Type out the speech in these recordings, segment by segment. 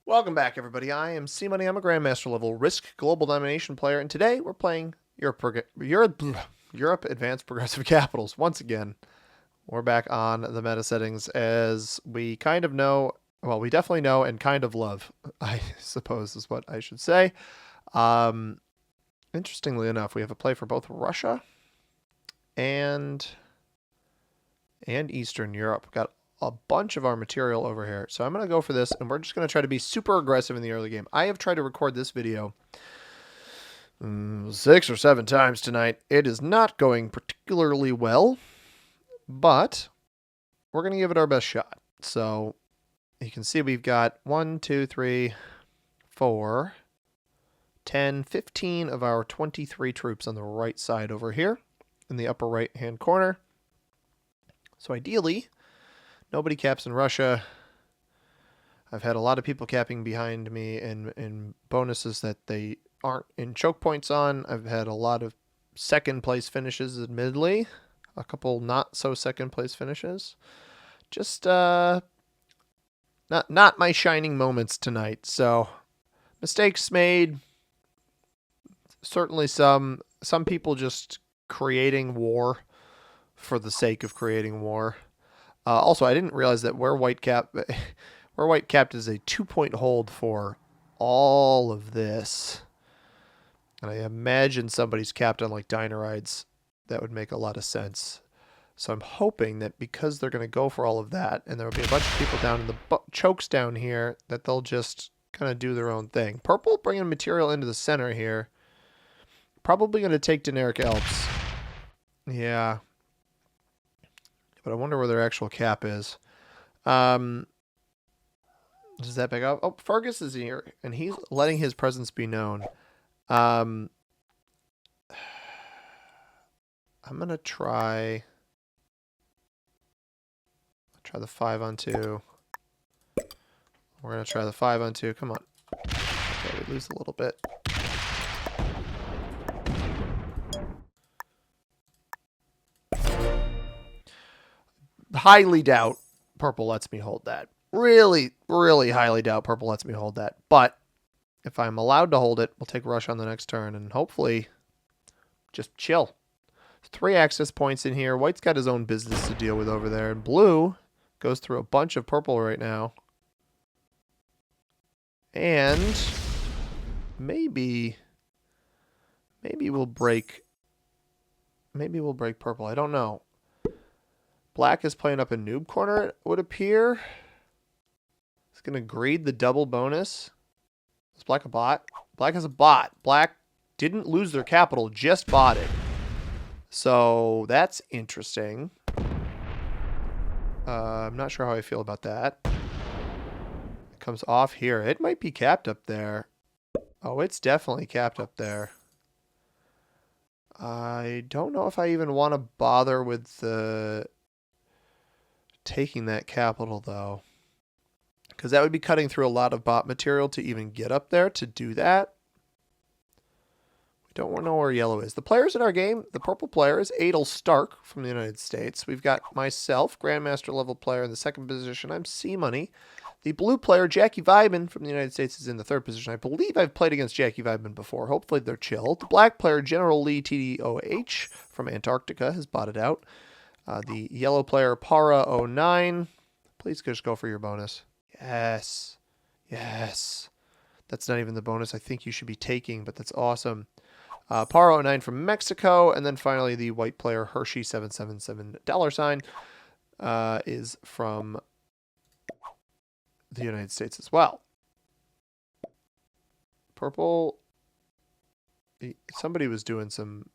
Welcome back, everybody. I am C Money. I'm a Grandmaster level Risk Global Domination player, and today we're playing Europe Advanced Progressive Capitals. Once again, we're back on the meta settings as we kind of know. Well, we definitely know and kind of love, I suppose is what I should say. Um, Interestingly enough, we have a play for both Russia and Eastern Europe. Got a bunch of our material over here. So I'm going to go for this, and we're just going to try to be super aggressive in the early game. I have tried to record this video 6 or 7 times tonight. It is not going particularly well, but we're going to give it our best shot. So you can see we've got 1, 2, 3, 4, 10, 15 of our 23 troops on the right side over here in the upper right-hand corner. So ideally, nobody caps in Russia. I've had a lot of people capping behind me in bonuses that they aren't in choke points on. I've had a lot of second place finishes, admittedly. A couple not so second place finishes. Just not my shining moments tonight. So mistakes made. Certainly some people just creating war for the sake of creating war. Also, I didn't realize that where white capped is a 2-point hold for all of this. And I imagine somebody's capped on like Dinarides. That would make a lot of sense. So I'm hoping that because they're going to go for all of that, and there will be a bunch of people down in the chokes down here, that they'll just kind of do their own thing. Purple bringing material into the center here. Probably going to take Dinaric Alps. Yeah. But I wonder where their actual cap is. Does that back up? Oh, Fergus is here, and he's letting his presence be known. I'm going to try the 5-on-2. We're going to try the 5-on-2. Come on. Okay, we lose a little bit. Highly doubt Purple lets me hold that. Really, really highly doubt Purple lets me hold that. But if I'm allowed to hold it, we'll take Rush on the next turn and hopefully just chill. 3 access points in here. White's got his own business to deal with over there. And blue goes through a bunch of purple right now. And maybe we'll break purple. I don't know. Black is playing up a noob corner, it would appear. It's going to greed the double bonus. Is Black a bot? Black has a bot. Black didn't lose their capital, just bought it. So that's interesting. I'm not sure how I feel about that. It comes off here. It might be capped up there. Oh, it's definitely capped up there. I don't know if I even want to bother with the taking that capital, though, because that would be cutting through a lot of bot material to even get up there to do that. We don't know where yellow is. The players in our game, the purple player is Adel Stark from the United States. We've got myself, Grandmaster level player, in the second position. I'm C Money. The blue player, Jackie Weidman from the United States, is in the third position. I believe I've played against Jackie Weidman before. Hopefully they're chill. The black player, General Lee TDOH from Antarctica, has botted out. The yellow player, Para09. Please just go for your bonus. Yes. Yes. That's not even the bonus I think you should be taking, but that's awesome. Para09 from Mexico. And then finally, the white player, Hershey777 $, is from the United States as well. Purple. Somebody was doing some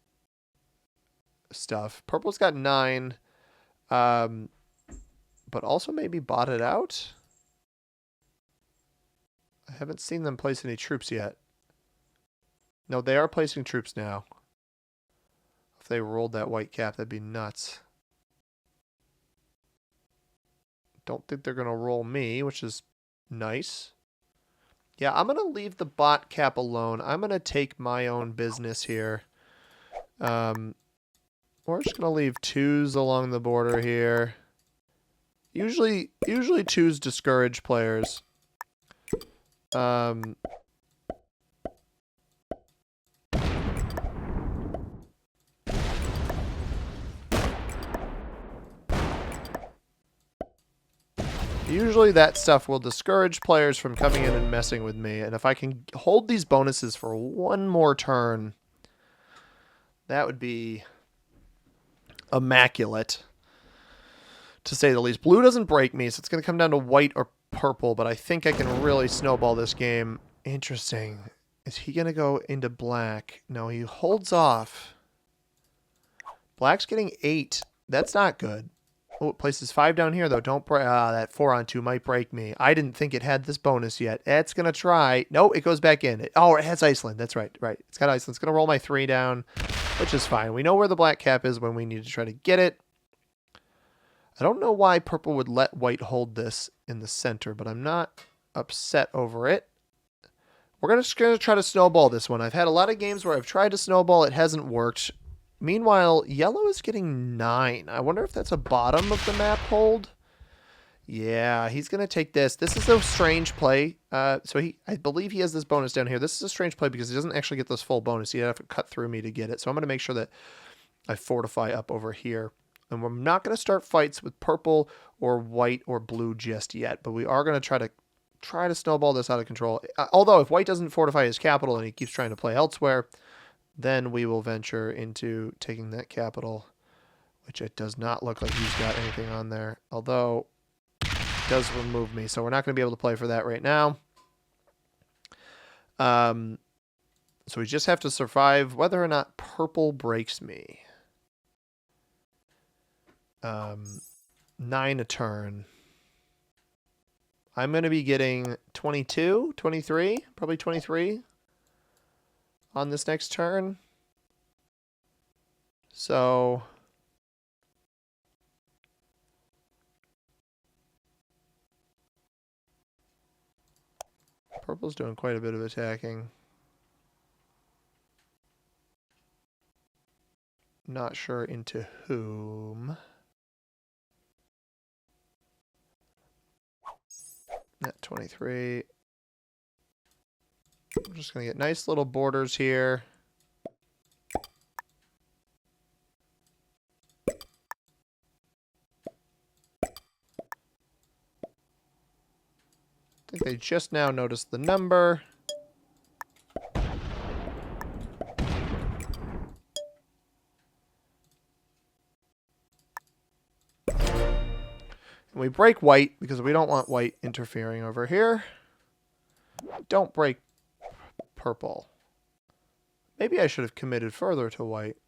stuff. Purple's got 9, but also maybe botted out. I haven't seen them place any troops yet. No, they are placing troops now. If they rolled that white cap, that'd be nuts. Don't think they're going to roll me, which is nice. Yeah, I'm going to leave the bot cap alone. I'm going to take my own business here. We're just going to leave 2s along the border here. Usually 2s discourage players. Usually that stuff will discourage players from coming in and messing with me. And if I can hold these bonuses for one more turn, that would be immaculate, to say the least. Blue doesn't break me, so it's going to come down to white or purple, but I think I can really snowball this game. Interesting. Is he going to go into black? No, he holds off. Black's getting 8. That's not good. Oh, it places 5 down here, though. Don't break. That 4-on-2 might break me. I didn't think it had this bonus yet. It's going to try. No, it goes back in. It has Iceland. That's right. Right. It's got Iceland. It's going to roll my 3 down, which is fine. We know where the black cap is when we need to try to get it. I don't know why purple would let white hold this in the center, but I'm not upset over it. We're just going to try to snowball this one. I've had a lot of games where I've tried to snowball. It hasn't worked. Meanwhile, yellow is getting 9. I wonder if that's a bottom of the map hold. Yeah, he's going to take this. This is a strange play. I believe he has this bonus down here. This is a strange play because he doesn't actually get this full bonus. He'd have to cut through me to get it. So I'm going to make sure that I fortify up over here. And we're not going to start fights with purple or white or blue just yet. But we are going to try to snowball this out of control. Although if white doesn't fortify his capital and he keeps trying to play elsewhere, then we will venture into taking that capital, which it does not look like he's got anything on there. Although it does remove me, so we're not going to be able to play for that right now. So we just have to survive whether or not purple breaks me. 9 a turn. I'm going to be getting 22, 23, probably 23 on this next turn. So purple's doing quite a bit of attacking. Not sure into whom. Net 23. I'm just going to get nice little borders here. I think they just now noticed the number. And we break white because we don't want white interfering over here. Don't break purple. Maybe I should have committed further to white.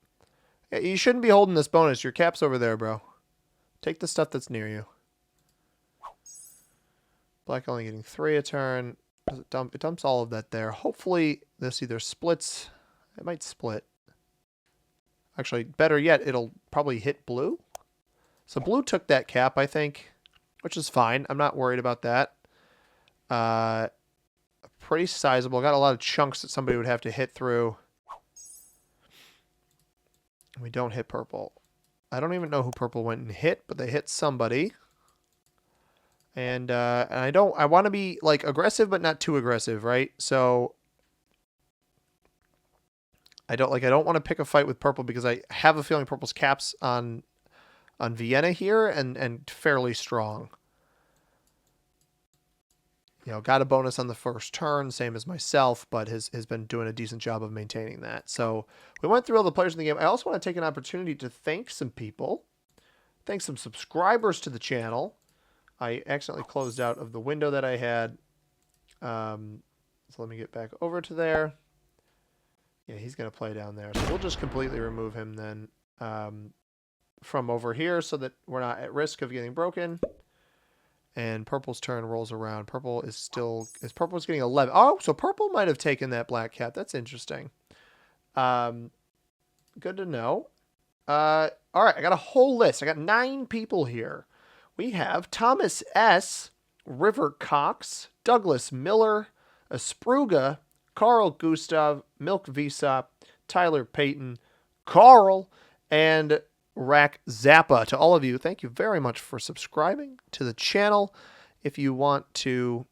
Yeah, you shouldn't be holding this bonus. Your cap's over there, bro. Take the stuff that's near you. Black only getting 3 a turn. Does it dump? It dumps all of that there. Hopefully this either splits. It might split. Actually, better yet, it'll probably hit blue. So blue took that cap, I think, which is fine. I'm not worried about that. Pretty sizable. Got a lot of chunks that somebody would have to hit through. We don't hit purple. I don't even know who purple went and hit, but they hit somebody. And I want to be like aggressive, but not too aggressive, right? So I don't want to pick a fight with purple because I have a feeling purple's caps on Vienna here and fairly strong. You know, got a bonus on the first turn, same as myself, but has been doing a decent job of maintaining that. So we went through all the players in the game. I also want to take an opportunity to thank some people. Thank some subscribers to the channel. I accidentally closed out of the window that I had. So let me get back over to there. Yeah, he's going to play down there. So we'll just completely remove him then from over here so that we're not at risk of getting broken. And purple's turn rolls around. Purple's getting 11. Oh, so purple might have taken that black cap. That's interesting. Good to know. All right, I got a whole list. I got 9 people here. We have Thomas S., River Cox, Douglas Miller, Espruga, Carl Gustav, Milk Visa, Tyler Payton, Carl, and Rack Zappa. To all of you, thank you very much for subscribing to the channel. If you want to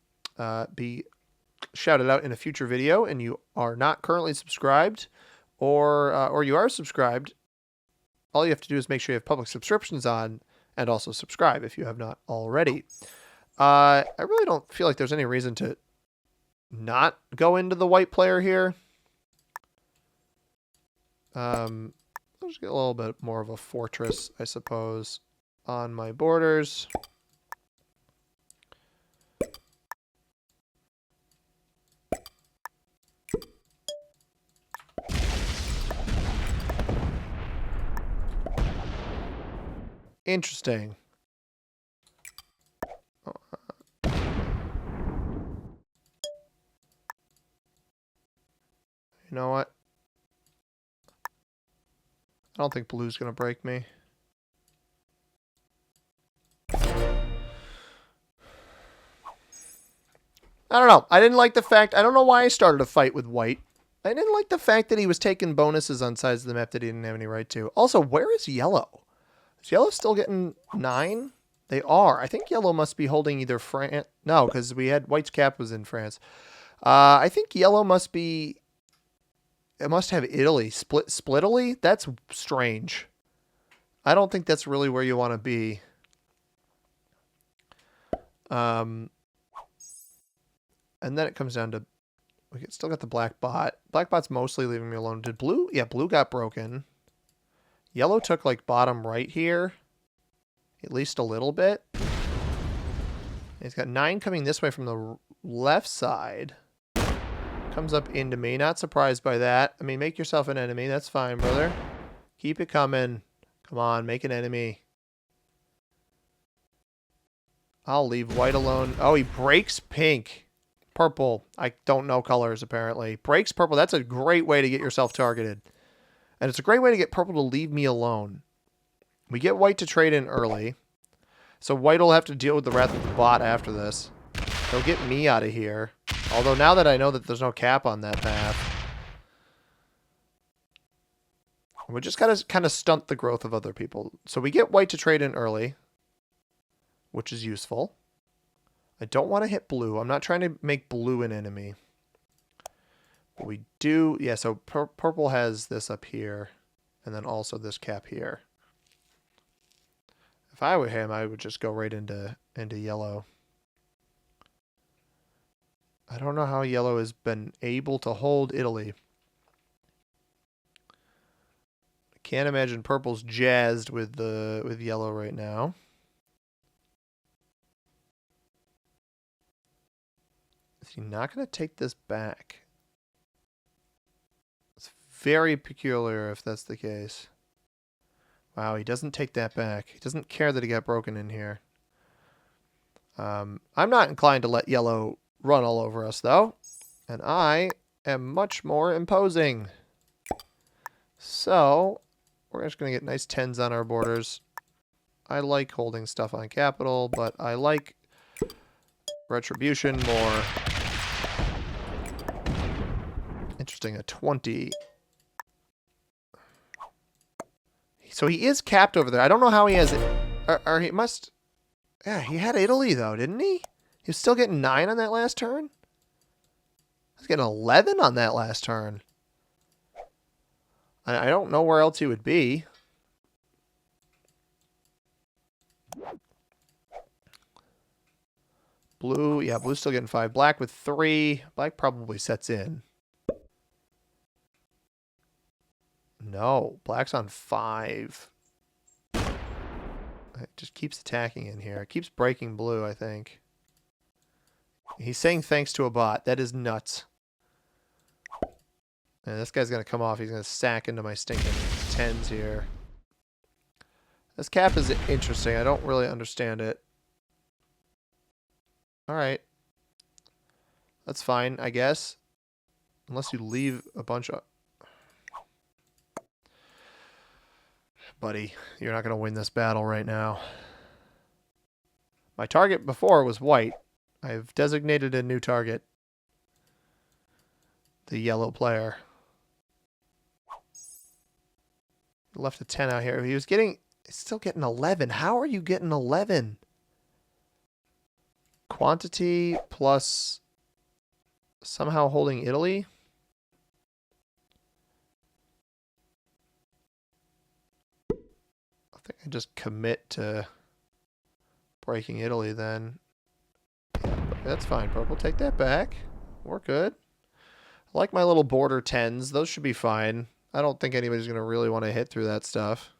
be shout it out in a future video and you are not currently subscribed, or you are subscribed, all you have to do is make sure you have public subscriptions on and also subscribe if you have not already. I really don't feel like there's any reason to not go into the white player here. I'll just get a little bit more of a fortress, I suppose, on my borders. Interesting. You know what? I don't think blue's going to break me. I don't know. I didn't like the fact... I don't know why I started a fight with white. I didn't like the fact that he was taking bonuses on sides of the map that he didn't have any right to. Also, where is yellow? Is yellow still getting 9? They are. I think yellow must be holding either France... No, because we had... White's cap was in France. I think yellow must be... It must have Italy. Splitily? That's strange. I don't think that's really where you want to be. And then it comes down to... We still got the black bot. Black bot's mostly leaving me alone. Did blue? Yeah, blue got broken. Yellow took like bottom right here. At least a little bit. He's got 9 coming this way from the left side. Comes up into me. Not surprised by that. I mean, make yourself an enemy. That's fine, brother. Keep it coming. Come on, make an enemy. I'll leave white alone. Oh, he breaks pink. Purple. I don't know colors, apparently. Breaks purple. That's a great way to get yourself targeted. And it's a great way to get purple to leave me alone. We get white to trade in early. So white will have to deal with the wrath of the bot after this. He'll get me out of here. Although now that I know that there's no cap on that path, we just gotta kind of stunt the growth of other people. So we get white to trade in early, which is useful. I don't want to hit blue. I'm not trying to make blue an enemy. But we do... Yeah, so purple has this up here. And then also this cap here. If I were him, I would just go right into yellow. I don't know how yellow has been able to hold Italy. I can't imagine purple's jazzed with yellow right now. Is he not going to take this back? It's very peculiar if that's the case. Wow, he doesn't take that back. He doesn't care that he got broken in here. I'm not inclined to let yellow run all over us, though. And I am much more imposing. So, we're just going to get nice 10s on our borders. I like holding stuff on capital, but I like retribution more. Interesting, a 20. So he is capped over there. I don't know how he has it. Or he must... Yeah, he had Italy, though, didn't he? He was still getting 9 on that last turn? He was getting 11 on that last turn. I don't know where else he would be. Blue, yeah, blue's still getting 5. Black with 3. Black probably sets in. No, black's on 5. It just keeps attacking in here. It keeps breaking blue, I think. He's saying thanks to a bot. That is nuts. And this guy's going to come off. He's going to sack into my stinking 10s here. This cap is interesting. I don't really understand it. Alright. That's fine, I guess. Unless you leave a bunch of... Buddy, you're not going to win this battle right now. My target before was white. I've designated a new target. The yellow player. Left a 10 out here. He's still getting 11. How are you getting 11? Quantity plus somehow holding Italy. I think I just commit to breaking Italy then. That's fine, purple. Take that back. We're good. I like my little border 10s. Those should be fine. I don't think anybody's going to really want to hit through that stuff.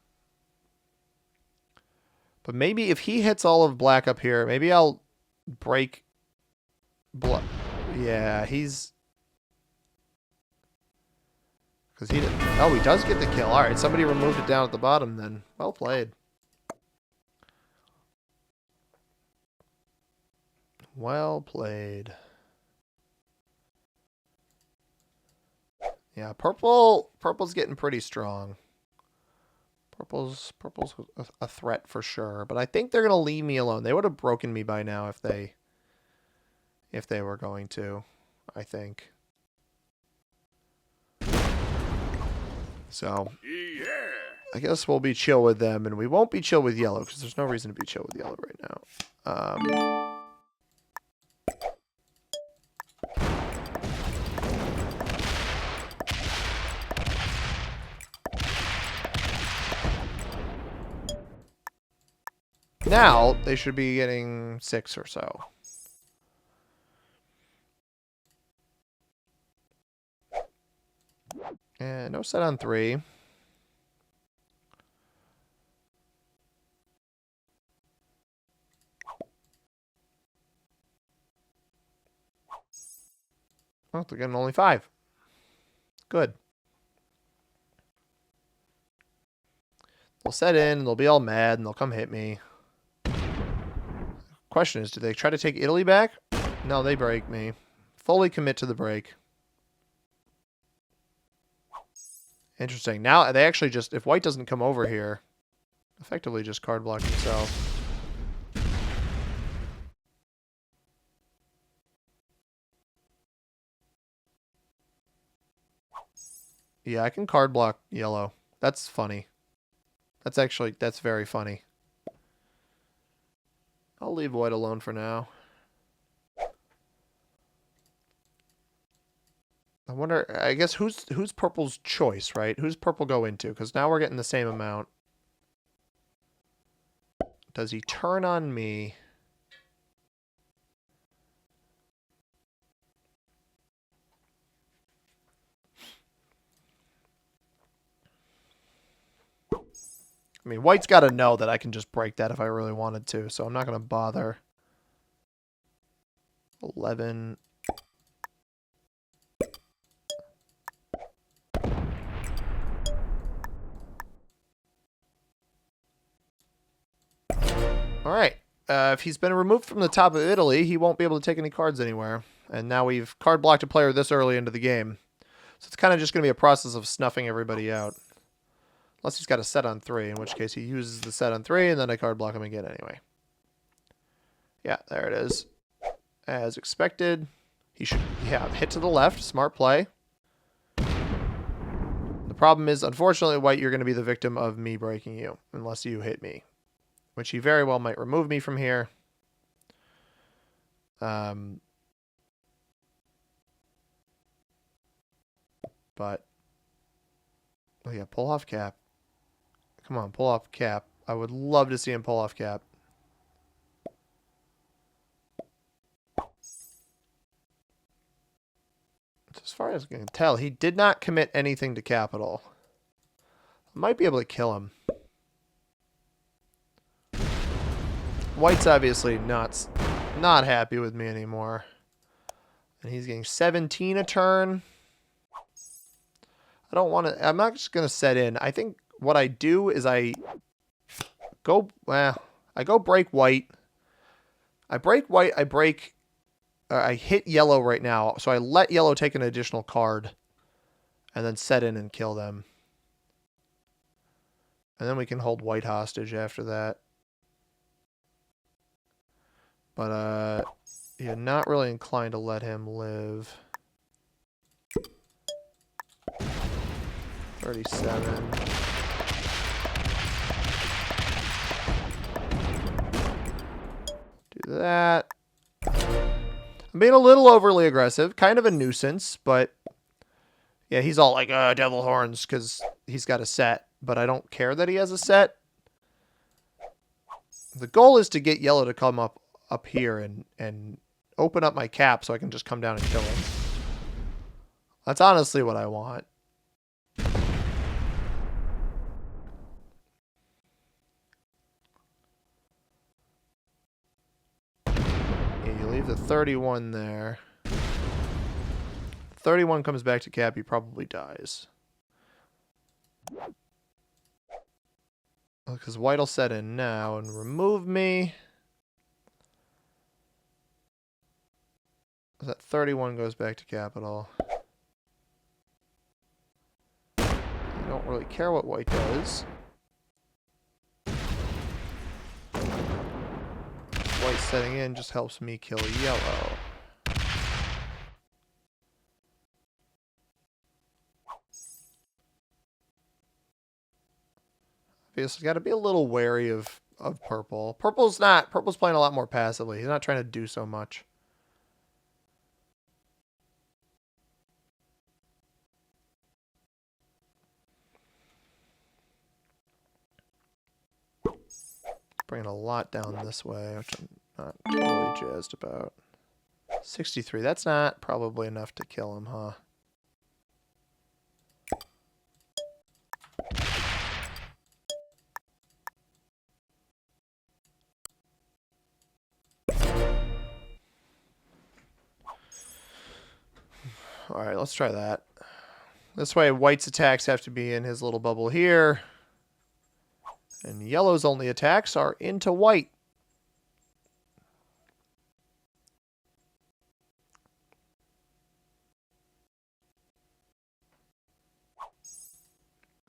But maybe if he hits all of black up here, maybe I'll break black. Yeah, he's... Because he didn't... Oh, he does get the kill. All right, somebody removed it down at the bottom then. Well played. Well played. Yeah, purple's getting pretty strong. Purple's a threat for sure, but I think they're gonna leave me alone. They would have broken me by now if they were going to, I think. So I guess we'll be chill with them, and we won't be chill with yellow because there's no reason to be chill with yellow right now. Now they should be getting 6 or so. And no set on 3. Oh, they're getting only 5. Good. They'll set in, and they'll be all mad, and they'll come hit me. Question is, do they try to take Italy back? No, they break me. Fully commit to the break. Interesting. Now, they actually just, if white doesn't come over here, effectively just card block himself. Yeah, I can card block yellow. That's funny. That's very funny. I'll leave white alone for now. I wonder, I guess who's purple's choice, right? Who's purple go into? Because now we're getting the same amount. Does he turn on me? I mean, white's got to know that I can just break that if I really wanted to, so I'm not going to bother. 11. All right. If he's been removed from the top of Italy, he won't be able to take any cards anywhere. And now we've card blocked a player this early into the game. So it's kind of just going to be a process of snuffing everybody out. Unless he's got a set on 3, in which case he uses the set on 3, and then I card block him again anyway. Yeah, there it is. As expected. He should, yeah, hit to the left. Smart play. The problem is, unfortunately, white, you're going to be the victim of me breaking you, unless you hit me. Which he very well might remove me from here. But, oh yeah, pull off cap. Come on, pull off cap. I would love to see him pull off cap. As far as I can tell, he did not commit anything to capital. I might be able to kill him. White's obviously not happy with me anymore. And he's getting 17 a turn. I don't want to... I'm not just going to set in. I think what I do is I go break white. I break white. I hit yellow right now. So I let yellow take an additional card. And then set in and kill them. And then we can hold white hostage after that. But, yeah, not really inclined to let him live. 37. Do that. I'm being a little overly aggressive. Kind of a nuisance, but... Yeah, he's all like, devil horns, because he's got a set. But I don't care that he has a set. The goal is to get yellow to come up here and open up my cap so I can just come down and kill him. That's honestly what I want. Yeah, you leave the 31 there. 31 comes back to cap, he probably dies. Because white will set in now and remove me. That 31 goes back to capital. I don't really care what white does. White setting in just helps me kill yellow. Obviously, got to be a little wary of purple. Purple's playing a lot more passively. He's not trying to do so much. Bringing a lot down this way, which I'm not really jazzed about. 63, that's not probably enough to kill him, huh? Alright, let's try that. This way, white's attacks have to be in his little bubble here. And yellow's only attacks are into white.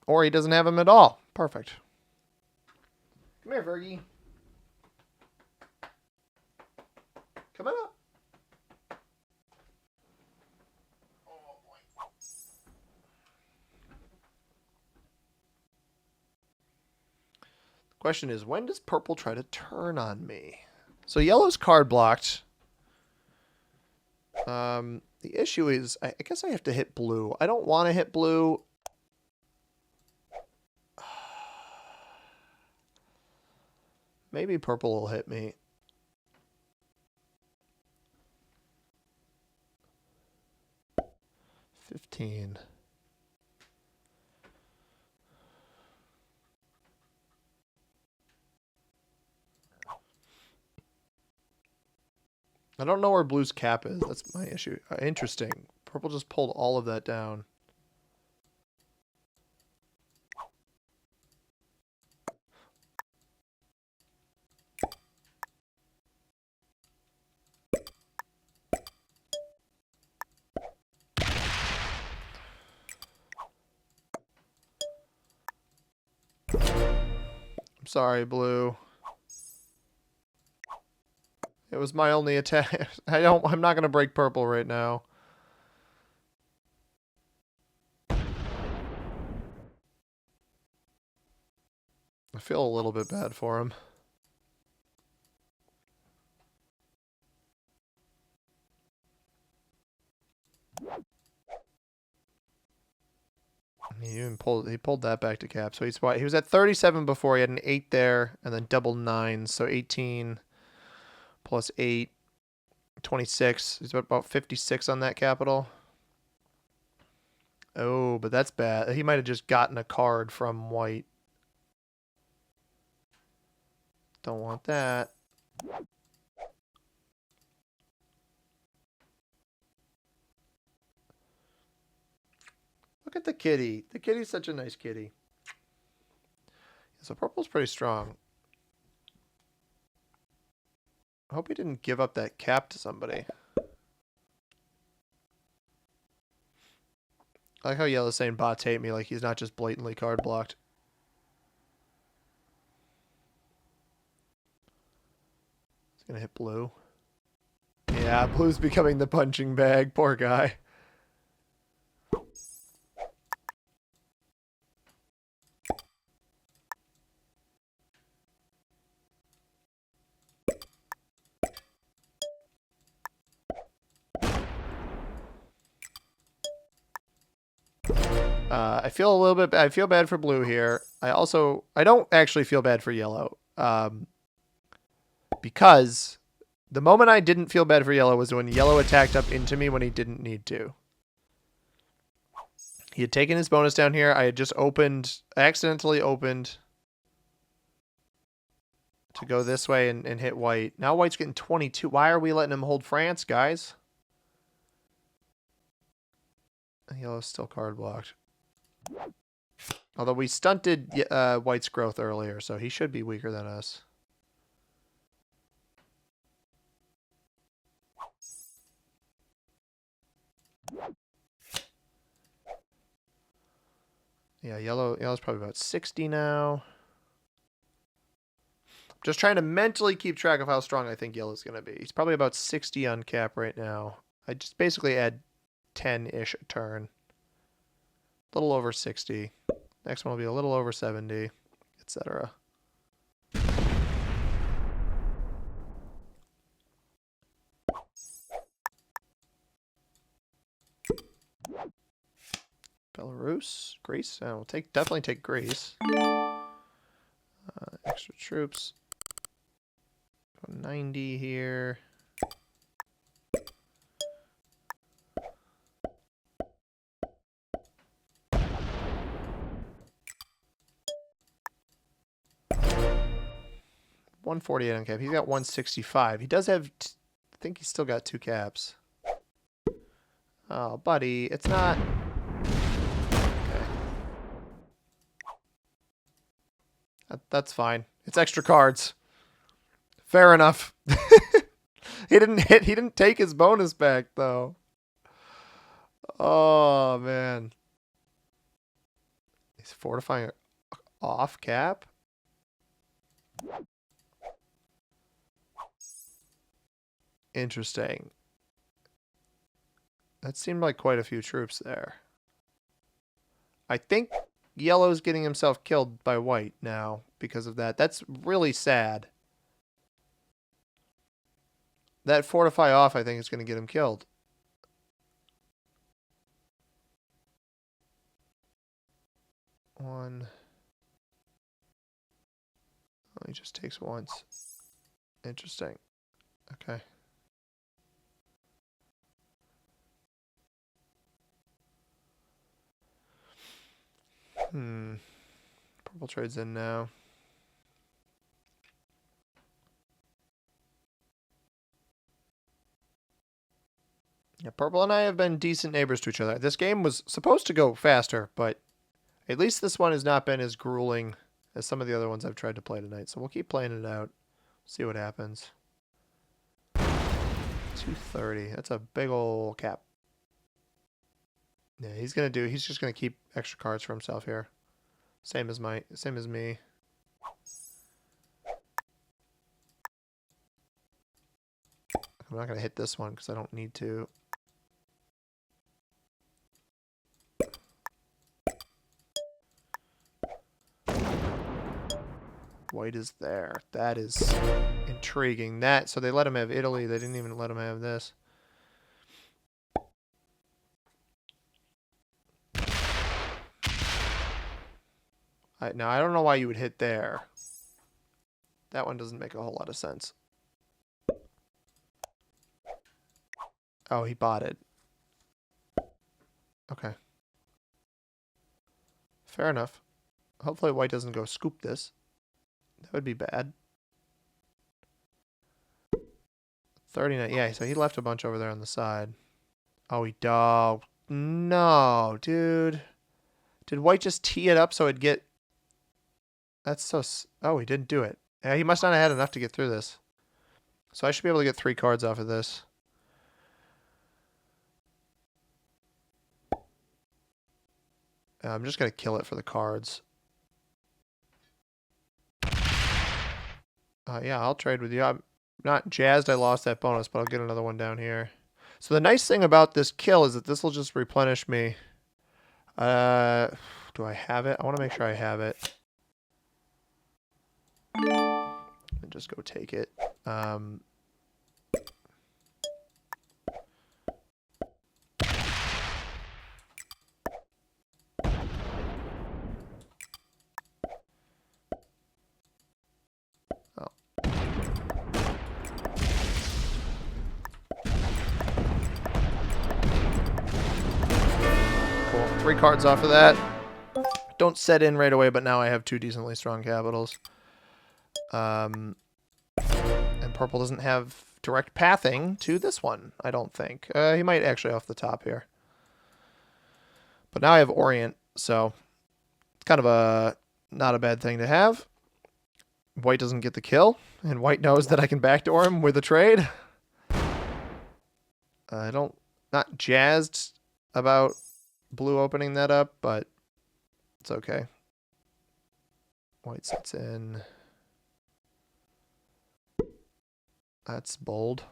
Or he doesn't have them at all. Perfect. Come here, Fergie. Come on up. Oh, boy. The question is, when does purple try to turn on me? So yellow's card blocked. The issue is, I guess I have to hit blue. I don't want to hit blue. Maybe purple will hit me. $15. I don't know where blue's cap is. That's my issue. Interesting. Purple just pulled all of that down. I'm sorry, blue. It was my only attack. I'm not gonna break purple right now. I feel a little bit bad for him. He pulled that back to cap. So he was at 37 before. He had an 8 there and then double 9. So 18 plus 8, 26. He's about 56 on that capital. Oh, but that's bad. He might have just gotten a card from white. Don't want that. Look at the kitty. The kitty's such a nice kitty. So purple's pretty strong. I hope he didn't give up that cap to somebody. I like how yellow's saying bots hate me, like he's not just blatantly card blocked. He's gonna hit blue. Yeah, blue's becoming the punching bag. Poor guy. I feel a little bit. I feel bad for blue here. I don't actually feel bad for yellow. Because the moment I didn't feel bad for yellow was when yellow attacked up into me when he didn't need to. He had taken his bonus down here. I had just accidentally opened to go this way and hit white. Now white's getting 22. Why are we letting him hold France, guys? Yellow's still card blocked. Although we stunted white's growth earlier, so he should be weaker than us. Yeah, yellow's probably about 60 now. Just trying to mentally keep track of how strong I think yellow's going to be. He's probably about 60 on cap right now. I just basically add 10-ish a turn. A little over 60. Next one will be a little over 70, etc. Belarus, Greece. We'll definitely take Greece. Extra troops. 90 here. $148 on cap. He's got 165. He does have. I think he's still got 2 caps. Oh, buddy, it's not. That's fine. It's extra cards. Fair enough. He didn't take his bonus back though. Oh man. He's fortifying off cap. Interesting. That seemed like quite a few troops there. I think yellow's getting himself killed by white now because of that. That's really sad. That fortify off, I think, is going to get him killed. One. Oh, he just takes once. Interesting. Okay. Purple trade's in now. Yeah, purple and I have been decent neighbors to each other. This game was supposed to go faster, but at least this one has not been as grueling as some of the other ones I've tried to play tonight. So we'll keep playing it out. See what happens. 230. That's a big old cap. Yeah, he's just gonna keep extra cards for himself here. Same as me. I'm not gonna hit this one because I don't need to. White is there. That is intriguing. So they let him have Italy. They didn't even let him have this. Now, I don't know why you would hit there. That one doesn't make a whole lot of sense. Oh, he bought it. Okay. Fair enough. Hopefully white doesn't go scoop this. That would be bad. 39. Yeah, so he left a bunch over there on the side. Oh, he dog. No, dude. Did white just tee it up so it'd get... That's so... Oh, he didn't do it. Yeah, he must not have had enough to get through this. So I should be able to get 3 cards off of this. I'm just going to kill it for the cards. Yeah, I'll trade with you. I'm not jazzed I lost that bonus, but I'll get another one down here. So the nice thing about this kill is that this will just replenish me. Do I have it? I want to make sure I have it. And just go take it. 3 cards off of that. Don't set in right away, but now I have 2 decently strong capitals. And purple doesn't have direct pathing to this one, I don't think. He might actually off the top here. But now I have Orient, so it's kind of a not a bad thing to have. White doesn't get the kill, and white knows that I can backdoor him with a trade. Not jazzed about blue opening that up, but it's okay. White sits in. That's bold.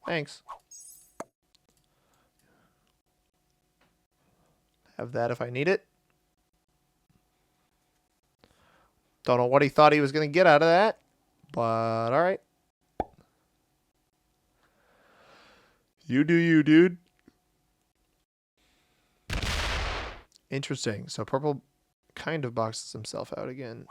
Thanks. Have that if I need it. Don't know what he thought he was going to get out of that, but all right. You do you, dude. Interesting. So purple kind of boxes himself out again.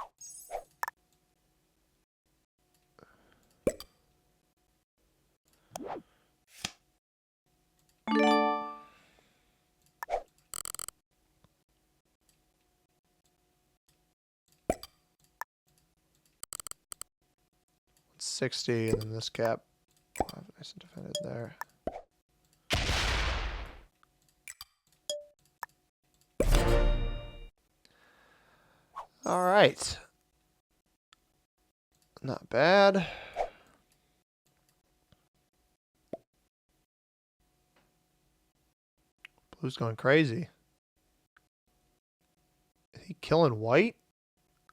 It's 60, and then this cap. Oh, nice and defended there. All right. Not bad. Blue's going crazy. Is he killing white?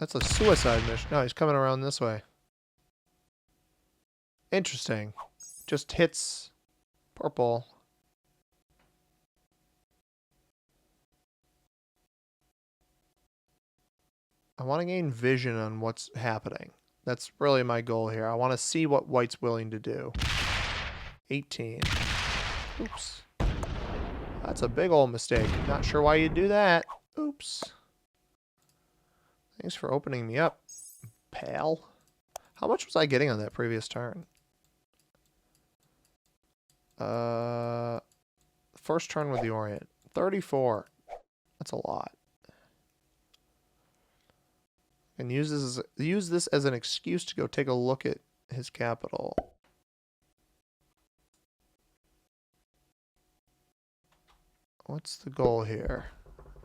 That's a suicide mission. No, he's coming around this way. Interesting. Just hits purple. I want to gain vision on what's happening. That's really my goal here. I want to see what white's willing to do. 18. Oops. That's a big old mistake. Not sure why you'd do that. Oops. Thanks for opening me up, pal. How much was I getting on that previous turn? First turn with the Orient. 34. That's a lot. And use this as an excuse to go take a look at his capital. What's the goal here?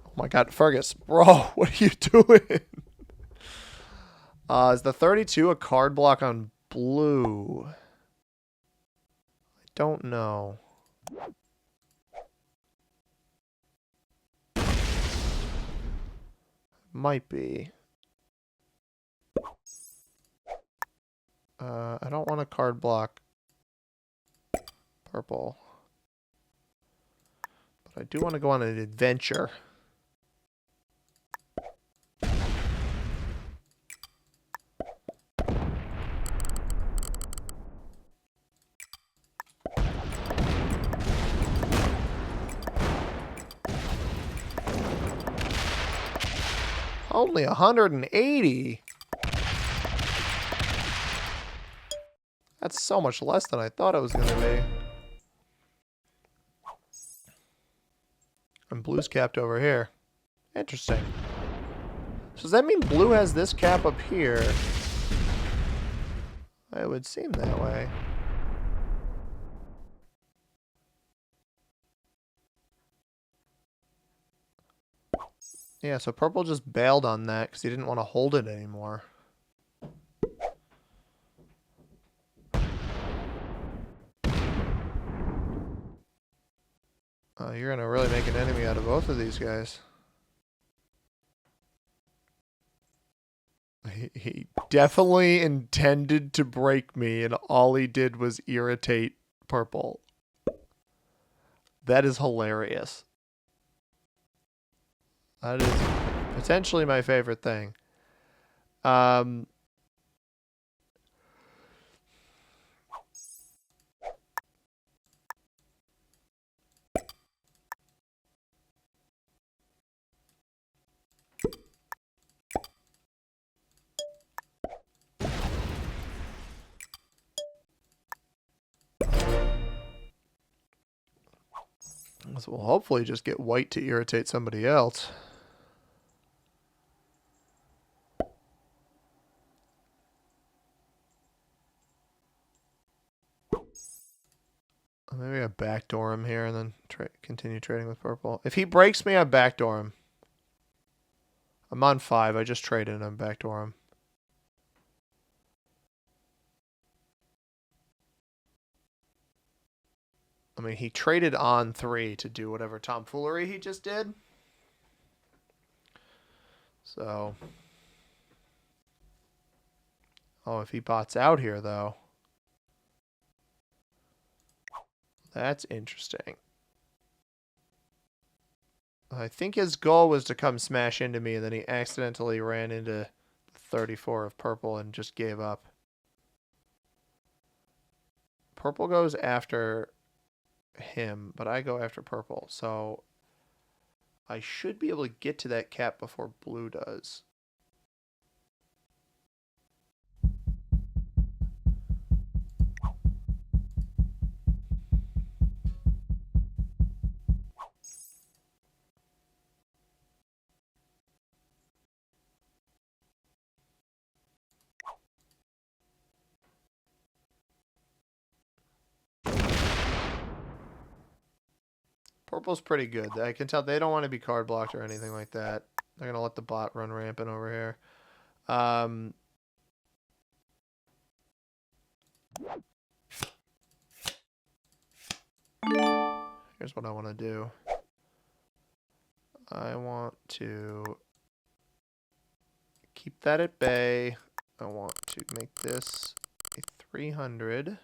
Oh my god, Fergus. Bro, what are you doing? Is the 32 a card block on blue? I don't know. Might be. I don't want a card block purple. But I do want to go on an adventure. Only 180. That's so much less than I thought it was going to be. And blue's capped over here. Interesting. So does that mean blue has this cap up here? It would seem that way. Yeah, so purple just bailed on that because he didn't want to hold it anymore. You're going to really make an enemy out of both of these guys. He definitely intended to break me, and all he did was irritate purple. That is hilarious. That is potentially my favorite thing. So we'll hopefully just get white to irritate somebody else. Maybe I backdoor him here and then continue trading with purple. If he breaks me, I backdoor him. I'm on 5. I just traded him, backdoor him. I mean, he traded on 3 to do whatever tomfoolery he just did. So. Oh, if he bots out here, though. That's interesting. I think his goal was to come smash into me, and then he accidentally ran into 34 of purple and just gave up. Purple goes after him, but I go after purple. So I should be able to get to that cap before blue does. Purple's pretty good. I can tell they don't want to be card blocked or anything like that. They're going to let the bot run rampant over here. Here's what I want to do. I want to keep that at bay. I want to make this a 300.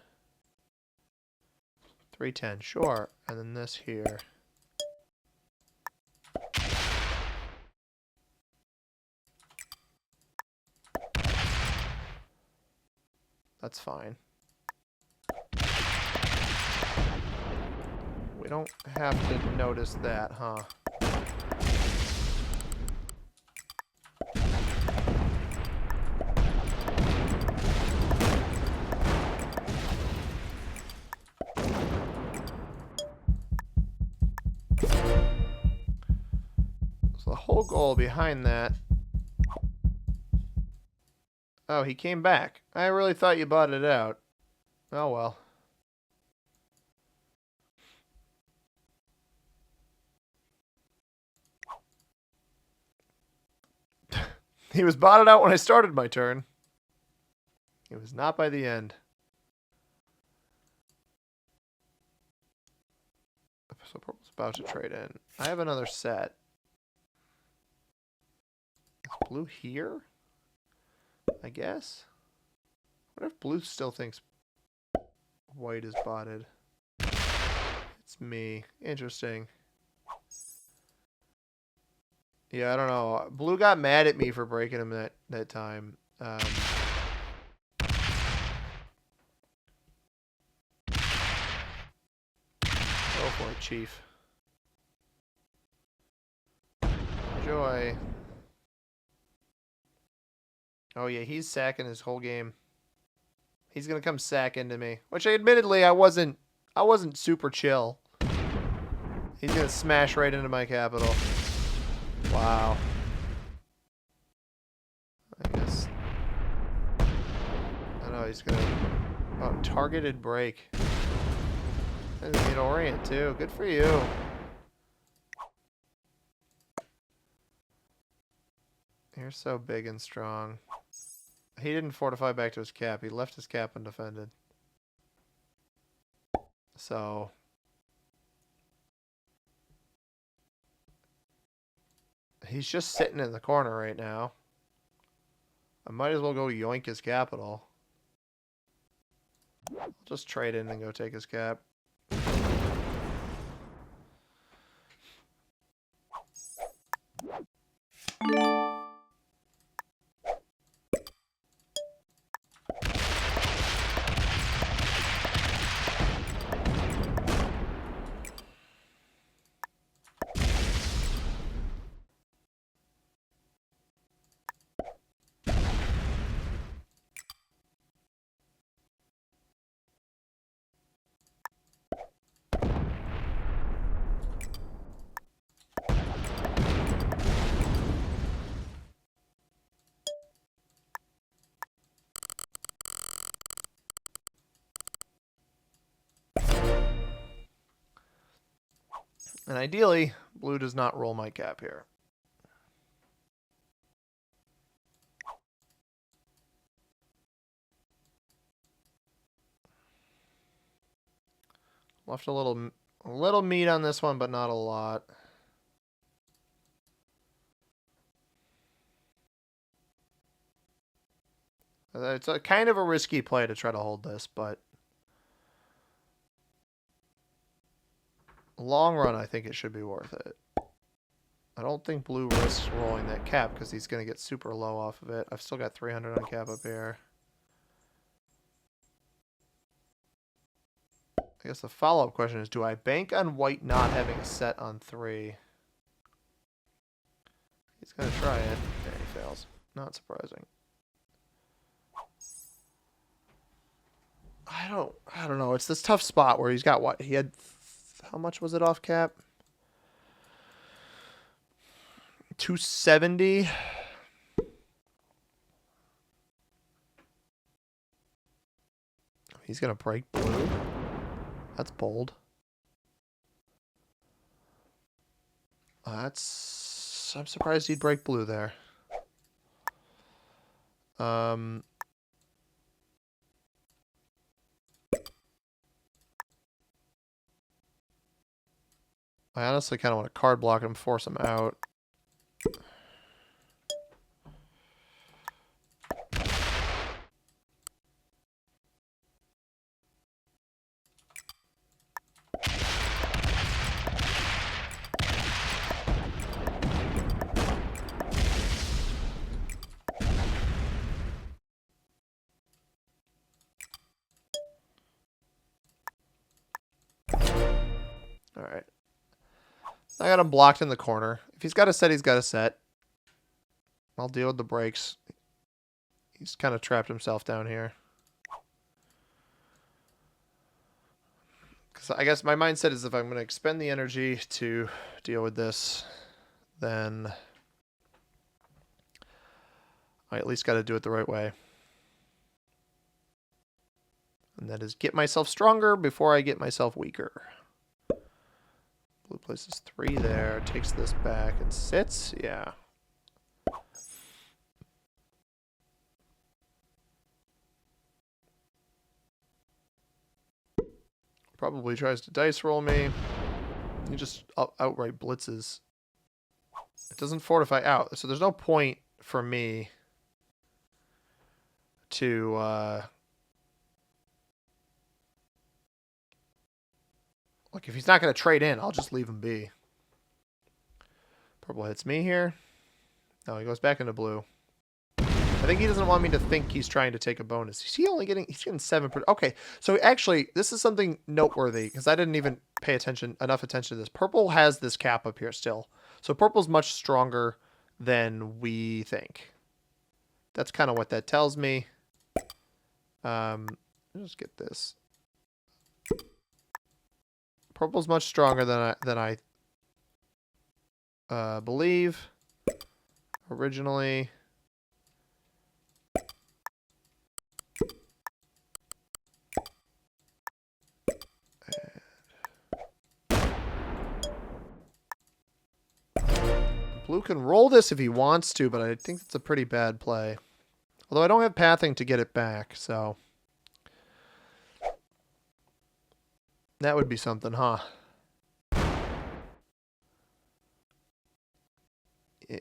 310, sure. And then this here. That's fine. We don't have to notice that, huh? So the whole goal behind that... Oh, he came back. I really thought you bought it out. Oh, well. He was botted out when I started my turn. He was not by the end. So purple's about to trade in. I have another set. Is blue here? I guess. What if blue still thinks white is botted? It's me. Interesting. Yeah, I don't know. Blue got mad at me for breaking him that time. Go for it, Chief. Enjoy. Oh yeah, he's sacking his whole game. He's gonna come sack into me, which admittedly I wasn't super chill. He's gonna smash right into my capital. Wow. I guess. I know he's gonna. Oh, targeted break. And get orient too. Good for you. You're so big and strong. He didn't fortify back to his cap. He left his cap undefended. So. He's just sitting in the corner right now. I might as well go yoink his capital. I'll just trade in and go take his cap. And ideally, blue does not roll my cap here. Left a little meat on this one, but not a lot. It's a kind of a risky play to try to hold this, but long run, I think it should be worth it. I don't think blue risks rolling that cap because he's going to get super low off of it. I've still got 300 on cap up here. I guess the follow-up question is, do I bank on white not having a set on 3? He's going to try it. Yeah, he fails. Not surprising. I don't know. It's this tough spot where he's got what? He had, how much was it off cap? 270. He's going to break blue. That's bold. I'm surprised he'd break blue there. I honestly kind of want to card block him, force him out. All right. I got him blocked in the corner. If he's got a set, he's got a set. I'll deal with the breaks. He's kind of trapped himself down here. Because I guess my mindset is if I'm going to expend the energy to deal with this, then I at least got to do it the right way. And that is get myself stronger before I get myself weaker. Blue places 3 there, takes this back and sits. Yeah. Probably tries to dice roll me. He just outright blitzes. It doesn't fortify out, so there's no point for me to like, if he's not going to trade in, I'll just leave him be. Purple hits me here. No, he goes back into blue. I think he doesn't want me to think he's trying to take a bonus. He's getting 7%. Okay, so actually, this is something noteworthy because I didn't even pay enough attention to this. Purple has this cap up here still. So purple's much stronger than we think. That's kind of what that tells me. Let's just get this. Purple's much stronger than I believe originally. Blue can roll this if he wants to, but I think it's a pretty bad play. Although I don't have pathing to get it back, so that would be something, huh?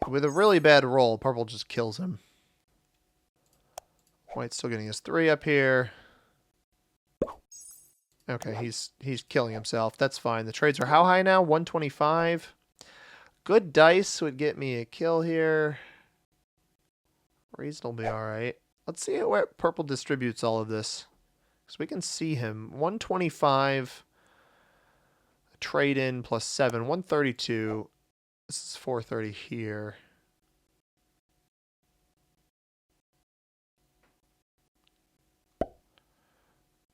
With a really bad roll, purple just kills him. White's still getting his 3 up here. Okay, he's killing himself. That's fine. The trades are how high now? 125. Good dice would get me a kill here. Reasonably all right. Let's see where purple distributes all of this. So we can see him. 125. Trade in plus 7. 132. This is 430 here.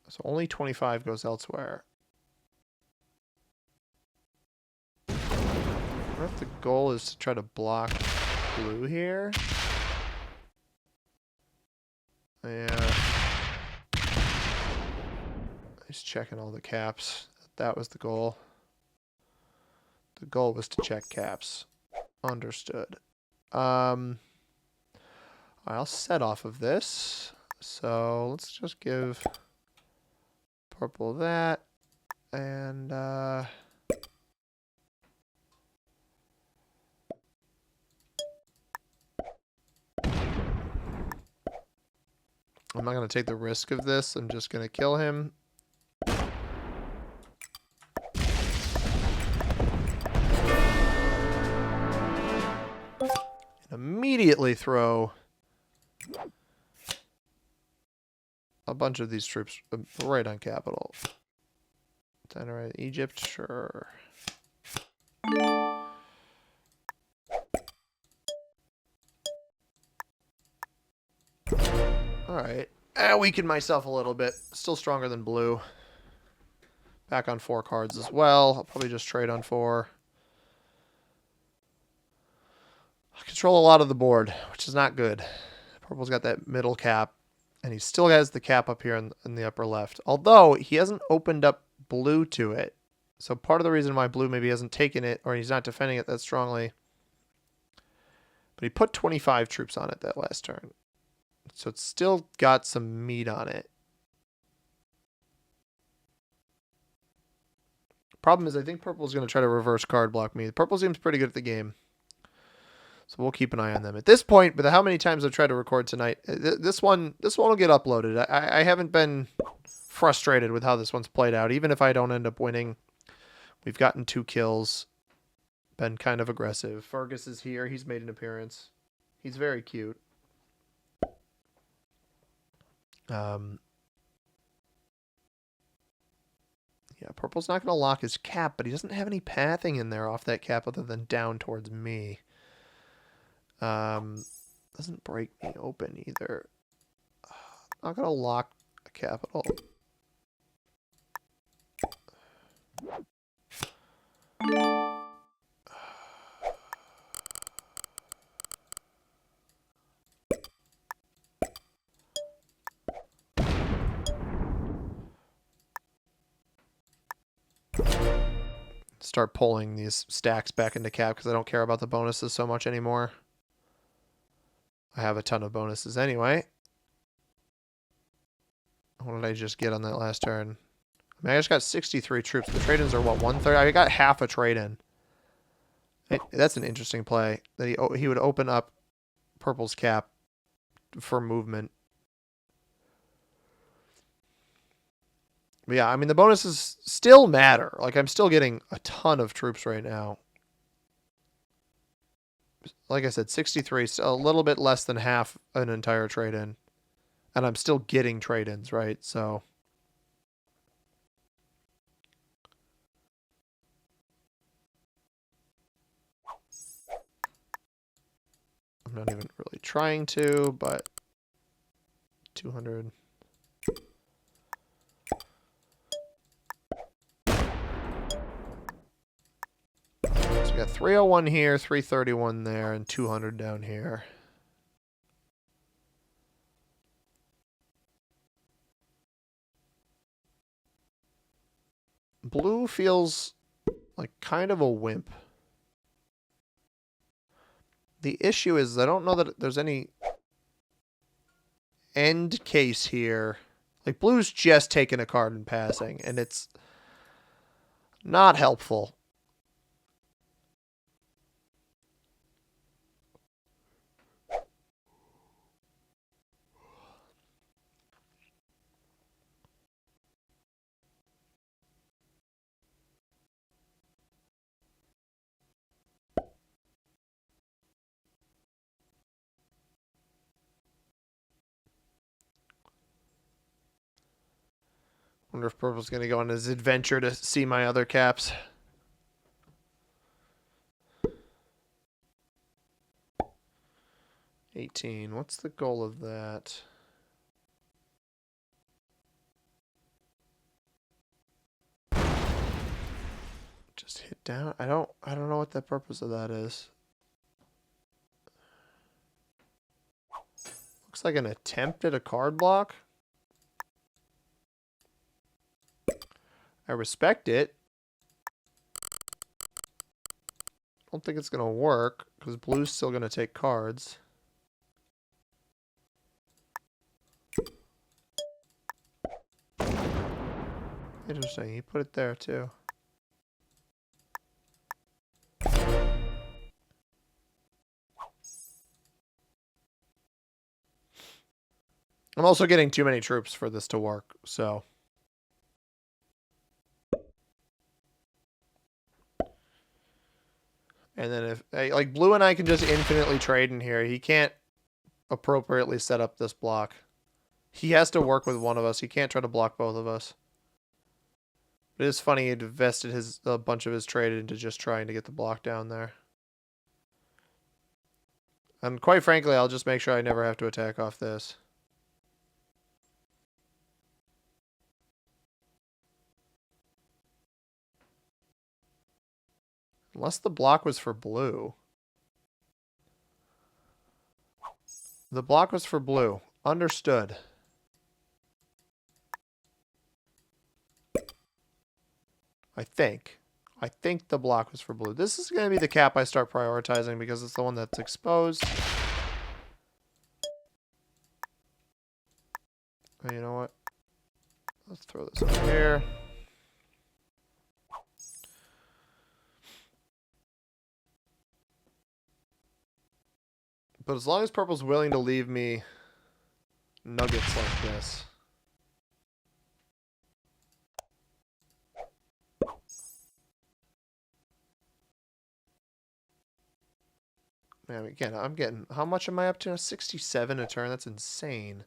So only 25 goes elsewhere. I wonder if the goal is to try to block blue here. Yeah. He's checking all the caps. That was the goal. The goal was to check caps. Understood. I'll set off of this. So let's just give purple that. And I'm not going to take the risk of this. I'm just going to kill him. And immediately throw a bunch of these troops right on capital. Generate Egypt, sure. Alright. I weakened myself a little bit. Still stronger than blue. Back on 4 cards as well. I'll probably just trade on 4. I control a lot of the board, which is not good. Purple's got that middle cap. And he still has the cap up here in the upper left. Although, he hasn't opened up blue to it. So part of the reason why blue maybe hasn't taken it, or he's not defending it that strongly. But he put 25 troops on it that last turn. So it's still got some meat on it. Problem is, I think purple's going to try to reverse card block me. Purple seems pretty good at the game. So we'll keep an eye on them. At this point, with how many times I've tried to record tonight, this one will get uploaded. I haven't been frustrated with how this one's played out. Even if I don't end up winning, we've gotten 2 kills. Been kind of aggressive. Fergus is here. He's made an appearance. He's very cute. Yeah, purple's not going to lock his cap, but he doesn't have any pathing in there off that cap other than down towards me. Doesn't break me open either. Not going to lock a capital. Start pulling these stacks back into cap because I don't care about the bonuses so much anymore. I have a ton of bonuses anyway. What did I just get on that last turn? I mean, I just got 63 troops. The trade-ins are, what, 1/3? I got half a trade-in. That's an interesting play. That he would open up purple's cap for movement. But yeah, I mean, the bonuses still matter. Like, I'm still getting a ton of troops right now. Like I said, 63, so a little bit less than half an entire trade-in. And I'm still getting trade-ins, right? So I'm not even really trying to, but 200. So we got 301 here, 331 there, and 200 down here. Blue feels like kind of a wimp. The issue is I don't know that there's any end case here. Like, blue's just taking a card and passing, and it's not helpful. Wonder if purple's going to go on his adventure to see my other caps. $18. What's the goal of that? Just hit down. I don't know what the purpose of that is. Looks like an attempt at a card block. I respect it. don't think it's going to work because blue's still going to take cards. Interesting. He put it there too. I'm also getting too many troops for this to work, so. And then if, like, blue and I can just infinitely trade in here. He can't appropriately set up this block. He has to work with one of us. He can't try to block both of us. It is funny he invested a bunch of his trade into just trying to get the block down there. And quite frankly, I'll just make sure I never have to attack off this. Unless the block was for blue. The block was for blue. Understood. I think. I think the block was for blue. This is going to be the cap I start prioritizing because it's the one that's exposed. Oh, you know what? Let's throw this over here. But as long as purple's willing to leave me nuggets like this. Man, again, I'm getting... How much am I up to? 67 a turn? That's insane.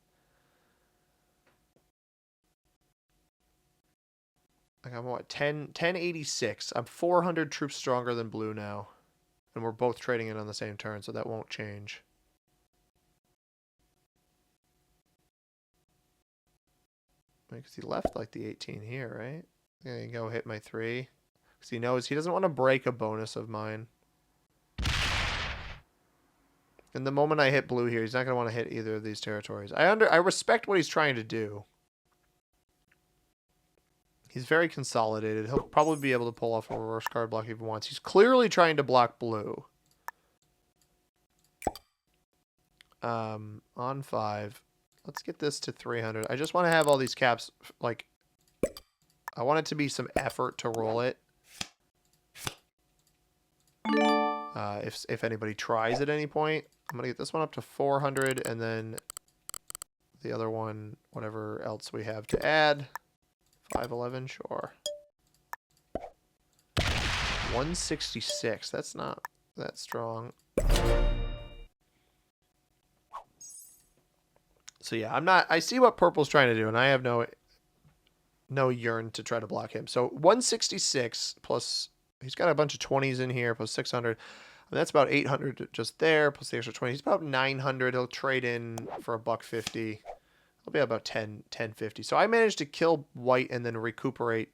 Like, I'm what? 1086. I'm 400 troops stronger than blue now. And we're both trading it on the same turn, so that won't change. Because he left like the 18 here, right? I'm going to go hit my 3. Because he knows he doesn't want to break a bonus of mine. And the moment I hit blue here, he's not going to want to hit either of these territories. I respect what he's trying to do. He's very consolidated. He'll probably be able to pull off a reverse card block if he wants. He's clearly trying to block blue. On 5. Let's get this to 300. I just want to have all these caps, like, I want it to be some effort to roll it. If anybody tries at any point, I'm going to get this one up to 400, and then the other one, whatever else we have to add. 511, sure. 166, that's not that strong. So yeah, I see what purple's trying to do, and I have no yearn to try to block him. So 166 plus, he's got a bunch of 20s in here, plus 600. And that's about 800 just there, plus the extra 20. He's about 900. He'll trade in for $1.50. It'll be about 1050. So I managed to kill white and then recuperate,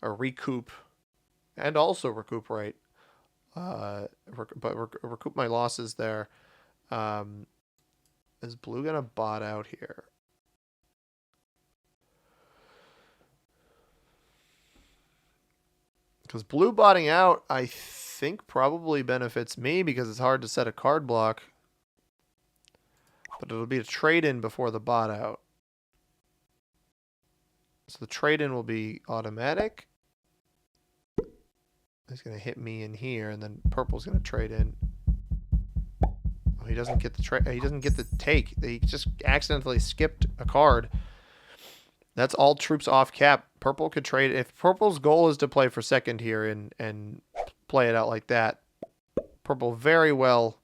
or recoup, and also recuperate, recoup my losses there. Is blue gonna bot out here? Because blue botting out, I think probably benefits me because it's hard to set a card block. But it'll be a trade-in before the bot out. So the trade-in will be automatic. He's going to hit me in here, and then purple's going to trade in. Oh, he doesn't get the he doesn't get the take. He just accidentally skipped a card. That's all troops off cap. Purple could trade. If purple's goal is to play for second here and play it out like that, purple very well.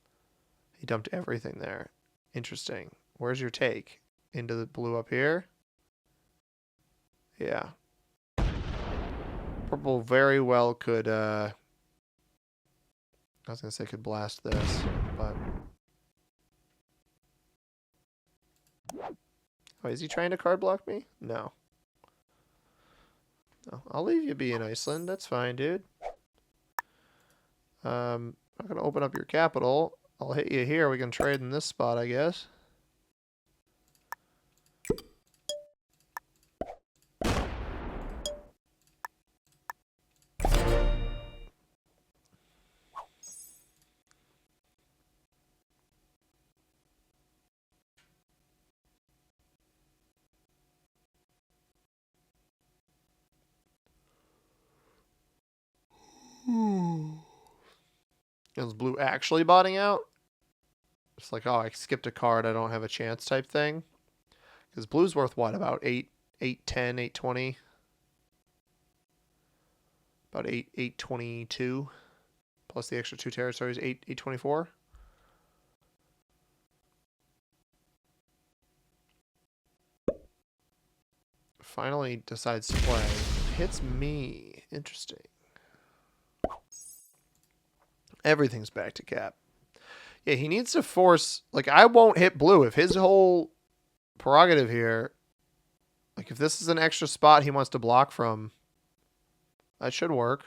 He dumped everything there. Interesting. Where's your take? Into the blue up here? Yeah. Purple very well could, I was going to say could blast this, but... Oh, is he trying to card block me? No. No. I'll leave you be in Iceland. That's fine, dude. I'm not going to open up your capital. I'll hit you here. We can trade in this spot, I guess. Is blue actually botting out? It's like, oh, I skipped a card, I don't have a chance type thing. Because blue's worth what? About 8, 810, 820? About 822. Plus the extra 2 territories, 824. Finally decides to play. Hits me. Interesting. Everything's back to cap. Yeah, he needs to force... Like, I won't hit blue. If his whole prerogative here... Like, if this is an extra spot he wants to block from... That should work.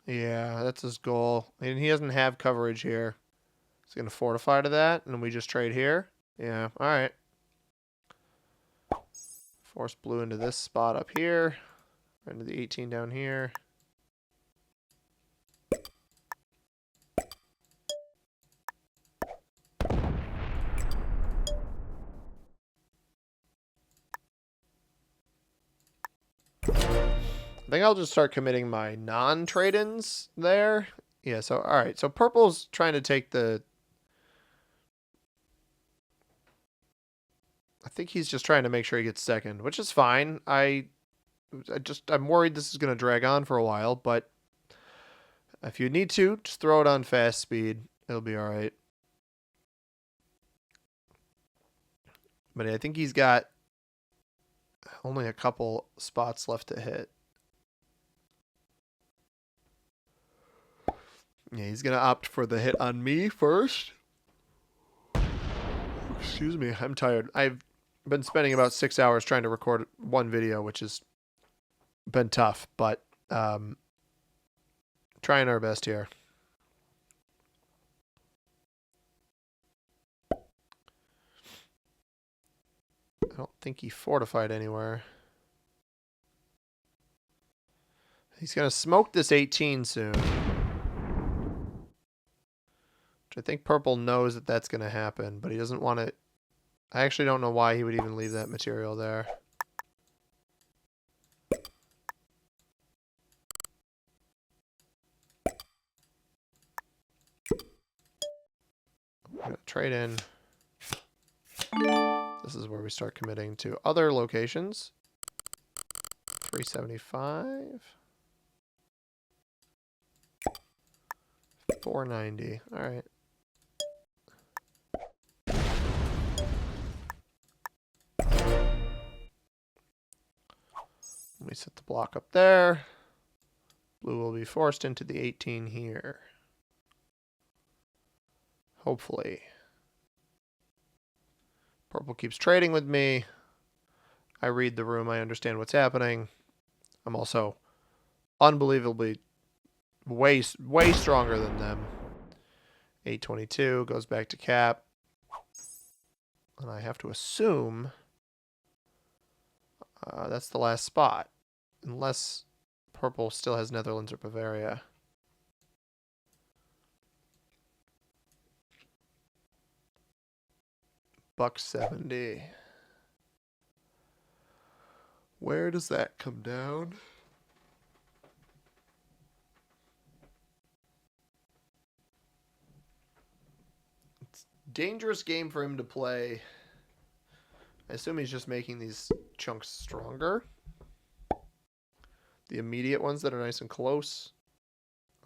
Yeah, that's his goal. And he doesn't have coverage here. He's going to fortify to that, and we just trade here. Yeah, all right. Force blue into this spot up here. Into the 18 down here. I think I'll just start committing my non-trade-ins there. Yeah, so, all right. So purple's trying to take the... I think he's just trying to make sure he gets second, which is fine. I'm worried this is going to drag on for a while, but if you need to, just throw it on fast speed. It'll be all right. But I think he's got only a couple spots left to hit. Yeah, he's going to opt for the hit on me first. Excuse me, I'm tired. I've been spending about 6 hours trying to record one video, which has been tough, but trying our best here. I don't think he fortified anywhere. He's going to smoke this 18 soon. Which I think purple knows that that's going to happen, but he doesn't want it. I actually don't know why he would even leave that material there. I'm going to trade in. This is where we start committing to other locations. 375. 490. All right. Let me set the block up there. Blue will be forced into the 18 here. Hopefully. Purple keeps trading with me. I read the room. I understand what's happening. I'm also unbelievably way stronger than them. 822 goes back to cap. And I have to assume that's the last spot. Unless purple still has Netherlands or Bavaria. $1.70. Where does that come down? It's a dangerous game for him to play. I assume he's just making these chunks stronger. The immediate ones that are nice and close.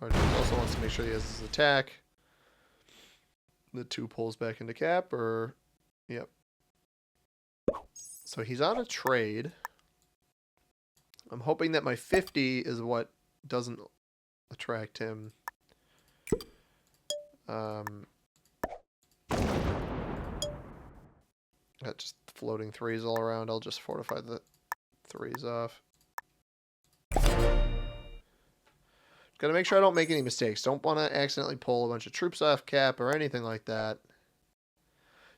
Or he also wants to make sure he has his attack. The 2 pulls back into cap, or... Yep. So he's on a trade. I'm hoping that my 50 is what doesn't attract him. Got just floating 3s all around. I'll just fortify the 3s off. Gotta make sure I don't make any mistakes. Don't want to accidentally pull a bunch of troops off cap or anything like that.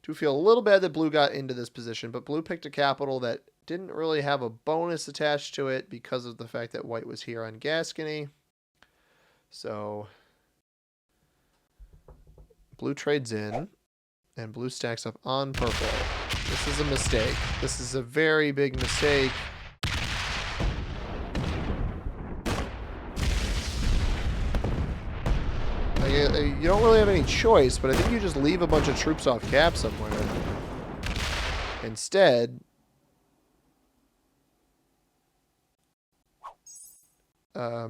Do feel a little bad that blue got into this position, but blue picked a capital that didn't really have a bonus attached to it because of the fact that white was here on Gascony. So blue trades in, And blue stacks up on purple. This is a mistake. This is a very big mistake. You don't really have any choice, but I think you just leave a bunch of troops off cap somewhere. Instead, I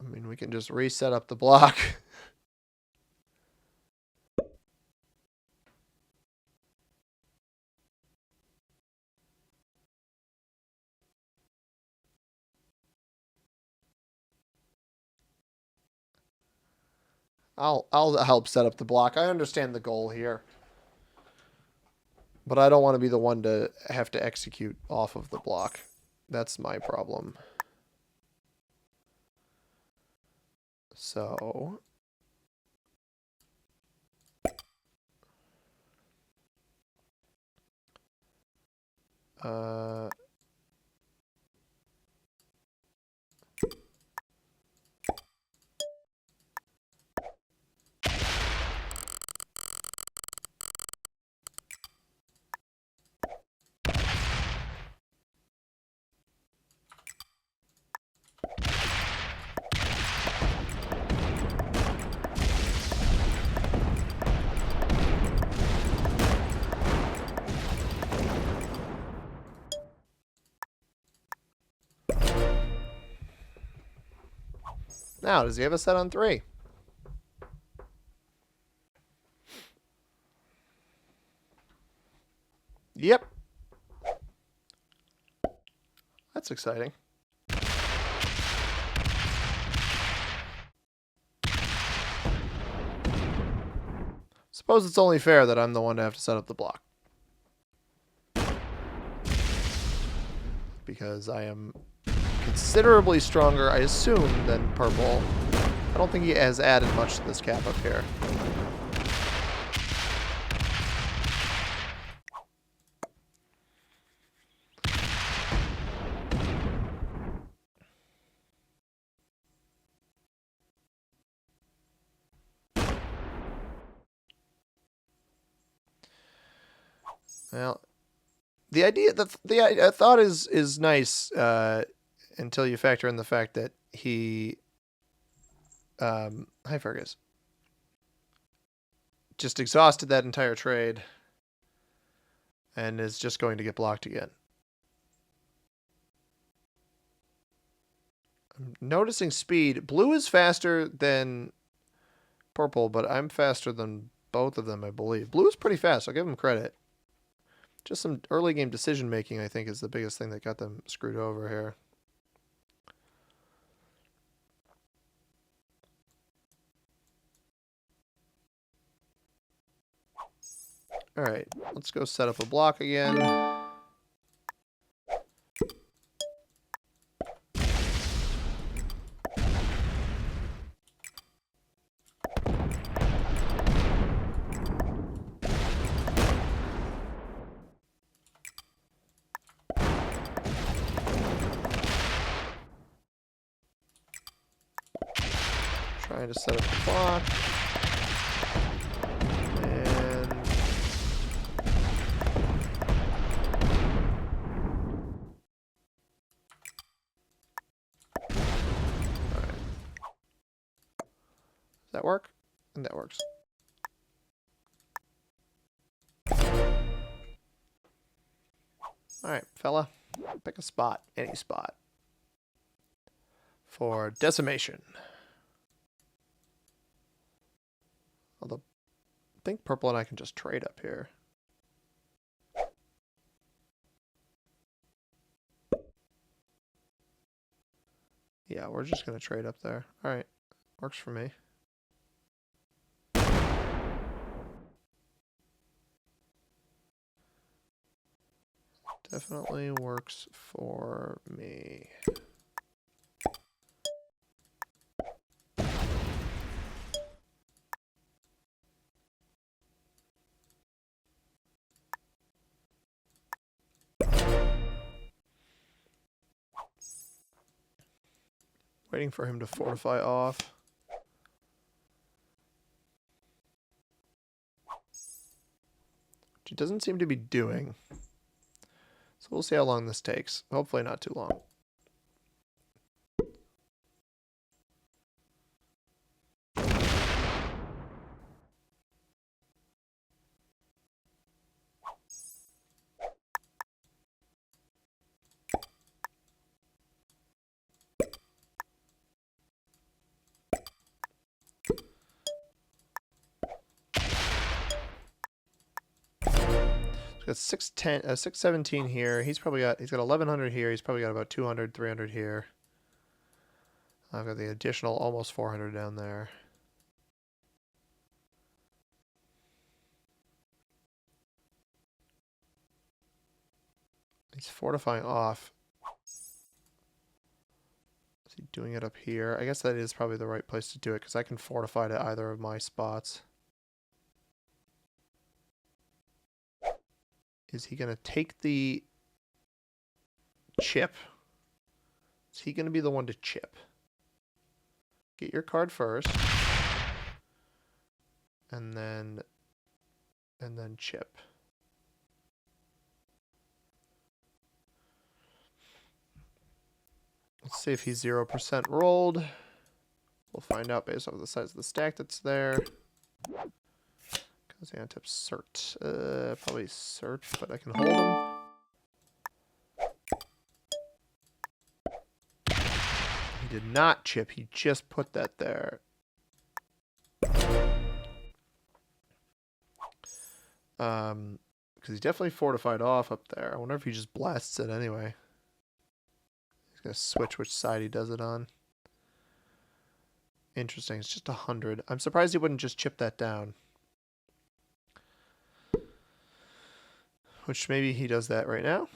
mean, we can just reset up the block. I'll help set up the block. I understand the goal here. But I don't want to be the one to have to execute off of the block. That's my problem. So... Now, does he have a set on 3? Yep. That's exciting. Suppose it's only fair that I'm the one to have to set up the block. Because I am considerably stronger, I assume, than purple. I don't think he has added much to this cap up here. Well, the idea, the thought is nice until you factor in the fact that he, hi Fergus, just exhausted that entire trade and is just going to get blocked again. I'm noticing speed. Blue is faster than purple, but I'm faster than both of them, I believe. Blue is pretty fast. I'll give him credit. Just some early game decision making, I think, is the biggest thing that got them screwed over here. All right, let's go set up a block again. Trying to set up the block. And all right. Does that work? And that works. All right, fella, pick a spot, any spot, for decimation. Although, I think purple and I can just trade up here. Yeah, we're just going to trade up there. All right, works for me. Definitely works for me. Waiting for him to fortify off. he doesn't seem to be doing. So we'll see how long this takes. Hopefully not too long. He's got 617 here. He's got 1100 here. He's probably got about 200, 300 here. I've got the additional almost 400 down there. He's fortifying off. Is he doing it up here? I guess that is probably the right place to do it because I can fortify to either of my spots. Is he going to take the chip? Is he going to be the one to chip? Get your card first. And then chip. Let's see if he's 0% rolled. We'll find out based off the size of the stack that's there. Gaziantep cert. Probably cert, but I can hold him. He did not chip. He just put that there. Because he's definitely fortified off up there. I wonder if he just blasts it anyway. He's going to switch which side he does it on. Interesting. It's just 100. I'm surprised he wouldn't just chip that down. Which maybe he does that right now.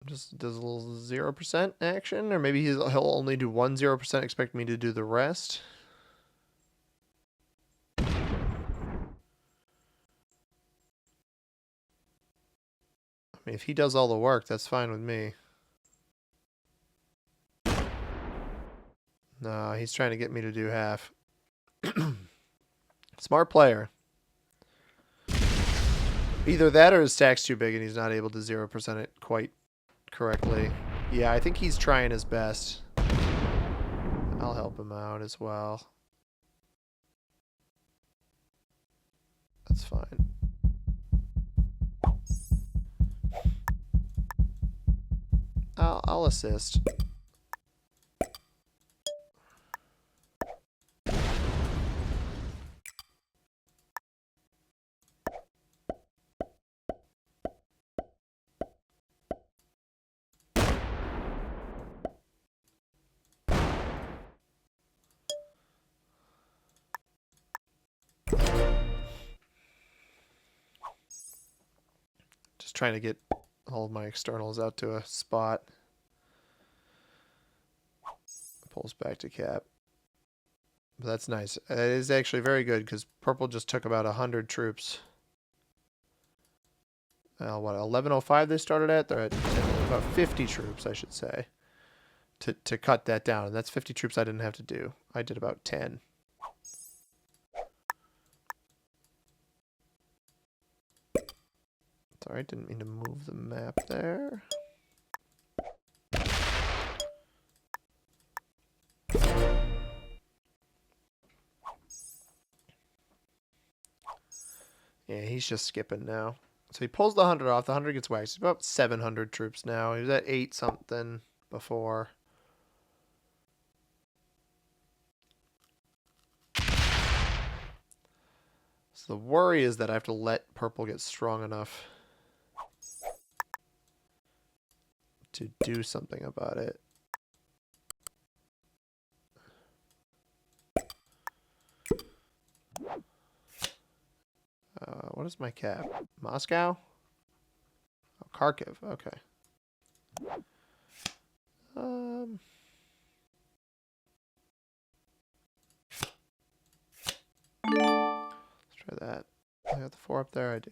Just does a little 0% action. Or maybe he'll only do 0%, expect me to do the rest. I mean, if he does all the work, that's fine with me. No, he's trying to get me to do half. Smart player. Either that or his stack's too big and he's not able to 0% it quite correctly. Yeah, I think he's trying his best. I'll help him out as well. That's fine. I'll assist. Just trying to get all of my externals out to a spot. Pulls back to cap. But that's nice. It is actually very good because purple just took about 100 troops. What, 1105 they started at? They're at about 50 troops, I should say, to cut that down. And that's 50 troops I didn't have to do. I did about 10. Sorry, didn't mean to move the map there. Yeah, he's just skipping now. So he pulls the 100 off. The 100 gets waxed. He's about 700 troops now. He was at 8 something before. So the worry is that I have to let purple get strong enough to do something about it. What is my cap? Moscow? Oh, Kharkiv. Okay. Let's try that. I got the 4 up there. I do.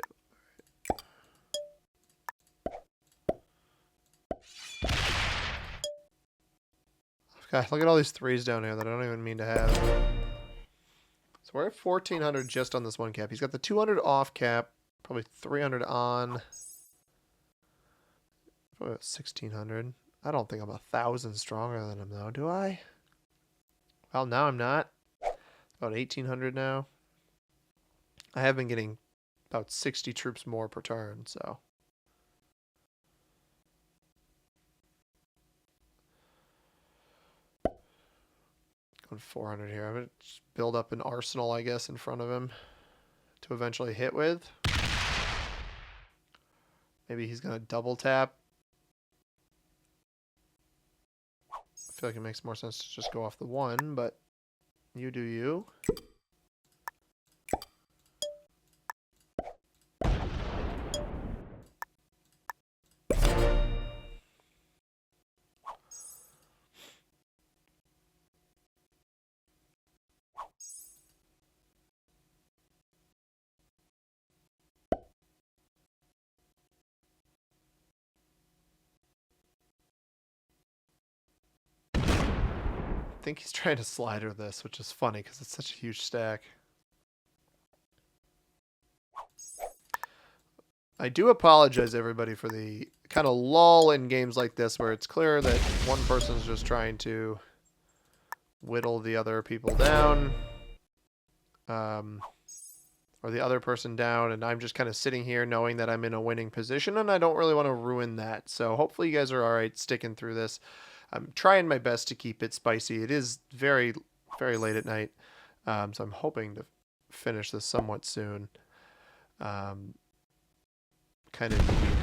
God, look at all these 3s down here that I don't even mean to have. So we're at 1,400 just on this one cap. He's got the 200 off cap, probably 300 on. Probably 1,600. I don't think I'm 1,000 stronger than him, though, do I? Well, now I'm not. About 1,800 now. I have been getting about 60 troops more per turn, so. Going 400 here. I'm going to just build up an arsenal, I guess, in front of him to eventually hit with. Maybe he's going to double tap. I feel like it makes more sense to just go off the one, but you do you. I think he's trying to slider this, which is funny because it's such a huge stack. I do apologize, everybody, for the kind of lull in games like this where it's clear that one person's just trying to whittle the other people down. Or the other person down, and I'm just kind of sitting here knowing that I'm in a winning position, and I don't really want to ruin that. So hopefully you guys are all right sticking through this. I'm trying my best to keep it spicy. It is very, very late at night, so I'm hoping to finish this somewhat soon. Kind of need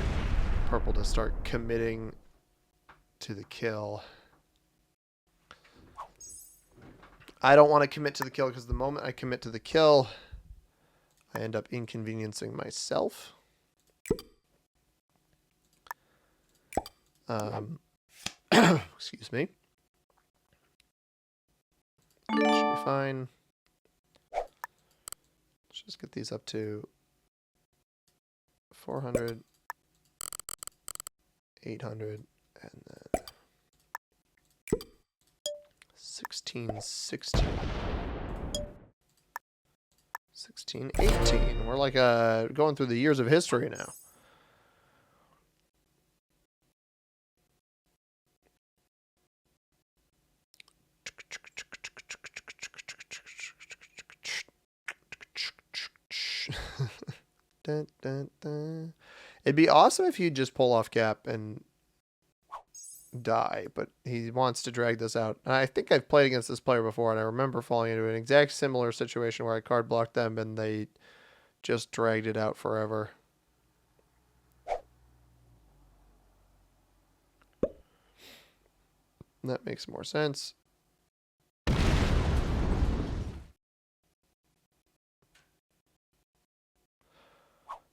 purple to start committing to the kill. I don't want to commit to the kill because the moment I commit to the kill, I end up inconveniencing myself. Excuse me. Should be fine. Let's just get these up to 400, 800, and then 16, 18. We're like going through the years of history now. Dun, dun, dun. It'd be awesome if you just pull off cap and die, but he wants to drag this out. And I think I've played against this player before, and I remember falling into an exact similar situation where I card blocked them and they just dragged it out forever. That makes more sense.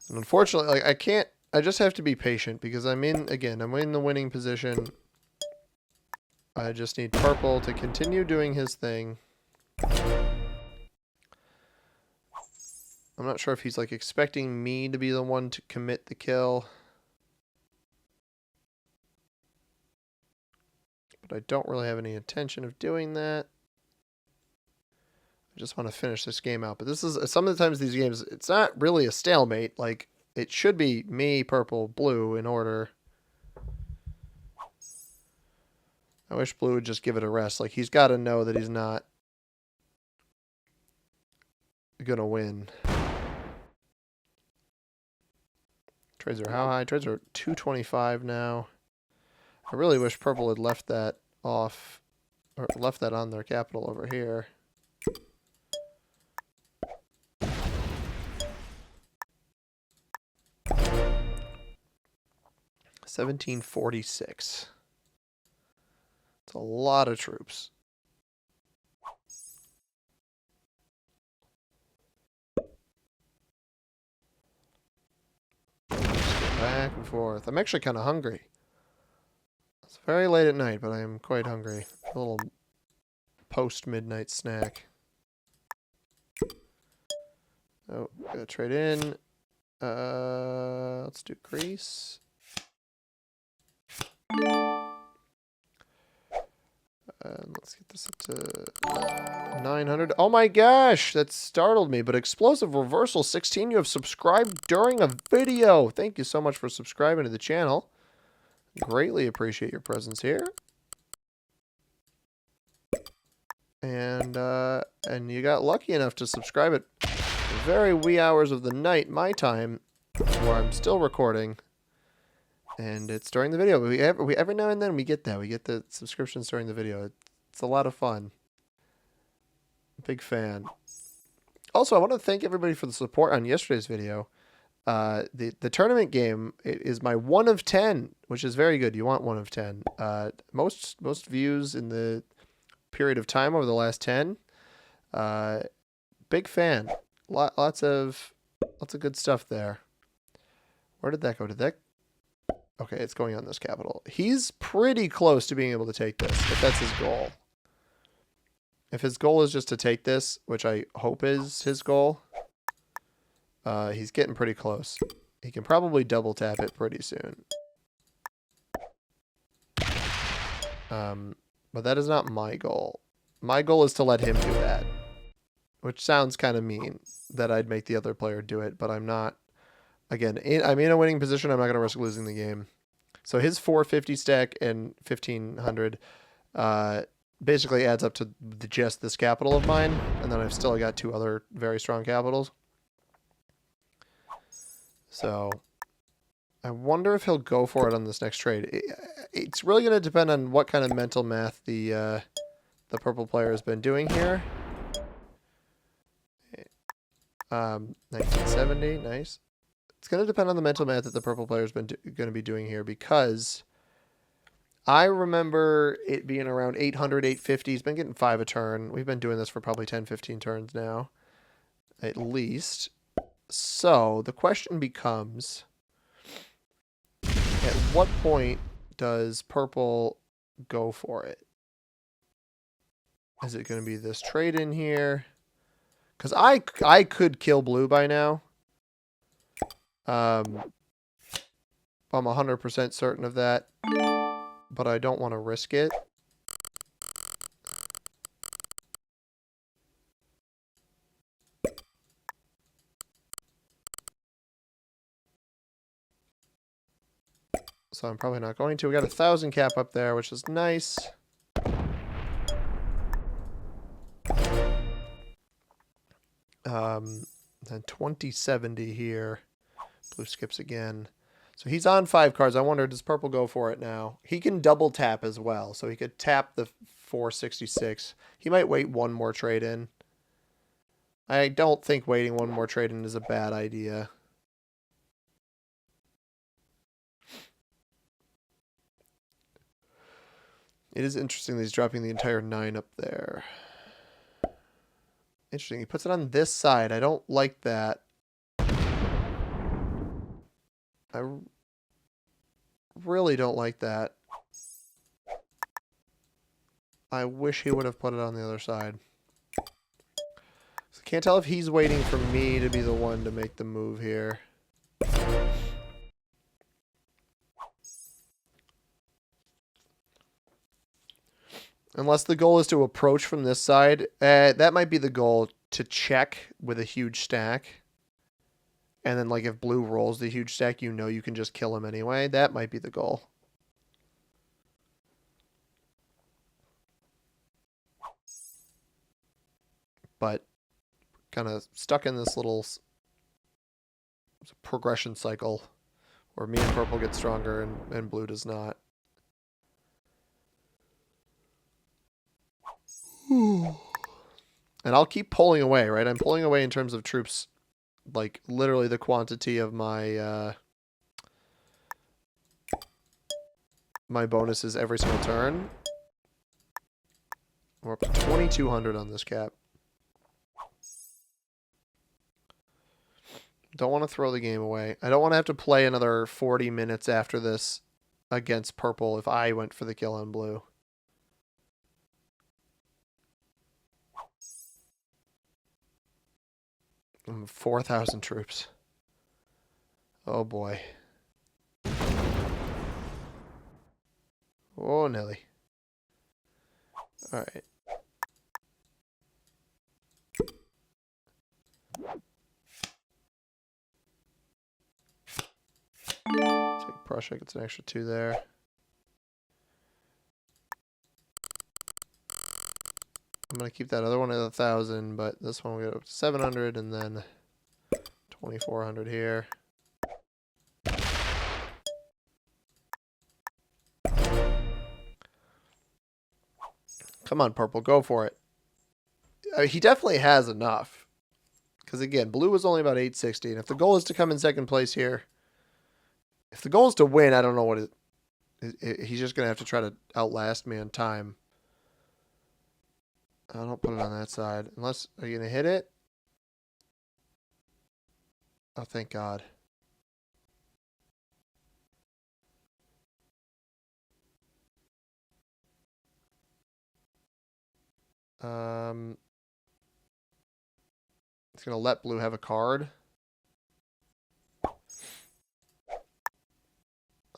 And unfortunately, like I just have to be patient because I'm in the winning position. I just need purple to continue doing his thing. I'm not sure if he's like expecting me to be the one to commit the kill. But I don't really have any intention of doing that. I just want to finish this game out. But this is, sometimes these games, it's not really a stalemate. Like, it should be me, purple, blue in order. I wish blue would just give it a rest. Like, he's got to know that he's not going to win. Trades are how high? Trades are 225 now. I really wish purple had left that off, or left that on their capital over here. $1,746. It's a lot of troops. Just go back and forth. I'm actually kind of hungry. It's very late at night, but I am quite hungry. A little post-midnight snack. Oh, gotta trade in. Let's do Greece. And let's get this up to 900. Oh my gosh, that startled me. But Explosive Reversal 16, you have subscribed during a video. Thank you so much for subscribing to the channel. Greatly appreciate your presence here. And you got lucky enough to subscribe at the very wee hours of the night, my time, where I'm still recording. And it's during the video. We every now and then we get that. We get the subscriptions during the video. It's a lot of fun. Big fan. Also, I want to thank everybody for the support on yesterday's video. The tournament game is my 1 of 10, which is very good. You want 1 of 10. Most views in the period of time over the last 10. Big fan. Lots of good stuff there. Where did that go? Did that? Okay, it's going on this capital. He's pretty close to being able to take this, if that's his goal. If his goal is just to take this, which I hope is his goal, he's getting pretty close. He can probably double tap it pretty soon. But that is not my goal. My goal is to let him do that. Which sounds kind of mean, that I'd make the other player do it, but I'm not. Again, I'm in a winning position. I'm not going to risk losing the game. So his 450 stack and 1500 basically adds up to just this capital of mine. And then I've still got 2 other very strong capitals. So I wonder if he'll go for it on this next trade. It's really going to depend on what kind of mental math the purple player has been doing here. 1970, nice. It's going to depend on the mental math that the purple player has been going to be doing here, because I remember it being around 800, 850. He's been getting 5 a turn. We've been doing this for probably 10, 15 turns now, at least. So the question becomes, at what point does purple go for it? Is it going to be this trade in here? Because I could kill blue by now. I'm 100% certain of that, but I don't want to risk it. So I'm probably not going to. We got 1,000 cap up there, which is nice. Then 2070 here. Blue skips again. So he's on 5 cards. I wonder, does purple go for it now? He can double tap as well. So he could tap the 466. He might wait 1 more trade in. I don't think waiting 1 more trade in is a bad idea. It is interesting that he's dropping the entire 9 up there. Interesting. He puts it on this side. I don't like that. I really don't like that. I wish he would have put it on the other side. So I can't tell if he's waiting for me to be the one to make the move here. Unless the goal is to approach from this side. That might be the goal, to check with a huge stack. And then, like, if blue rolls the huge stack, you know you can just kill him anyway. That might be the goal. But kind of stuck in this little progression cycle where me and purple get stronger and blue does not. And I'll keep pulling away, right? I'm pulling away in terms of troops, like literally the quantity of my my bonuses every single turn. We're up to 2,200 on this cap. Don't want to throw the game away. I don't want to have to play another 40 minutes after this against purple if I went for the kill on blue. 4,000 troops. Oh boy. Oh, Nelly. All right. Take Prussia, gets an extra 2 there. I'm going to keep that other one at 1,000, but this one will get up to 700 and then 2,400 here. Come on, purple, go for it. He definitely has enough. Because again, blue was only about 860, and if the goal is to come in second place here, if the goal is to win, I don't know what he's just going to have to try to outlast me on time. I don't put it on that side. Unless, are you going to hit it? Oh, thank God. It's going to let blue have a card. I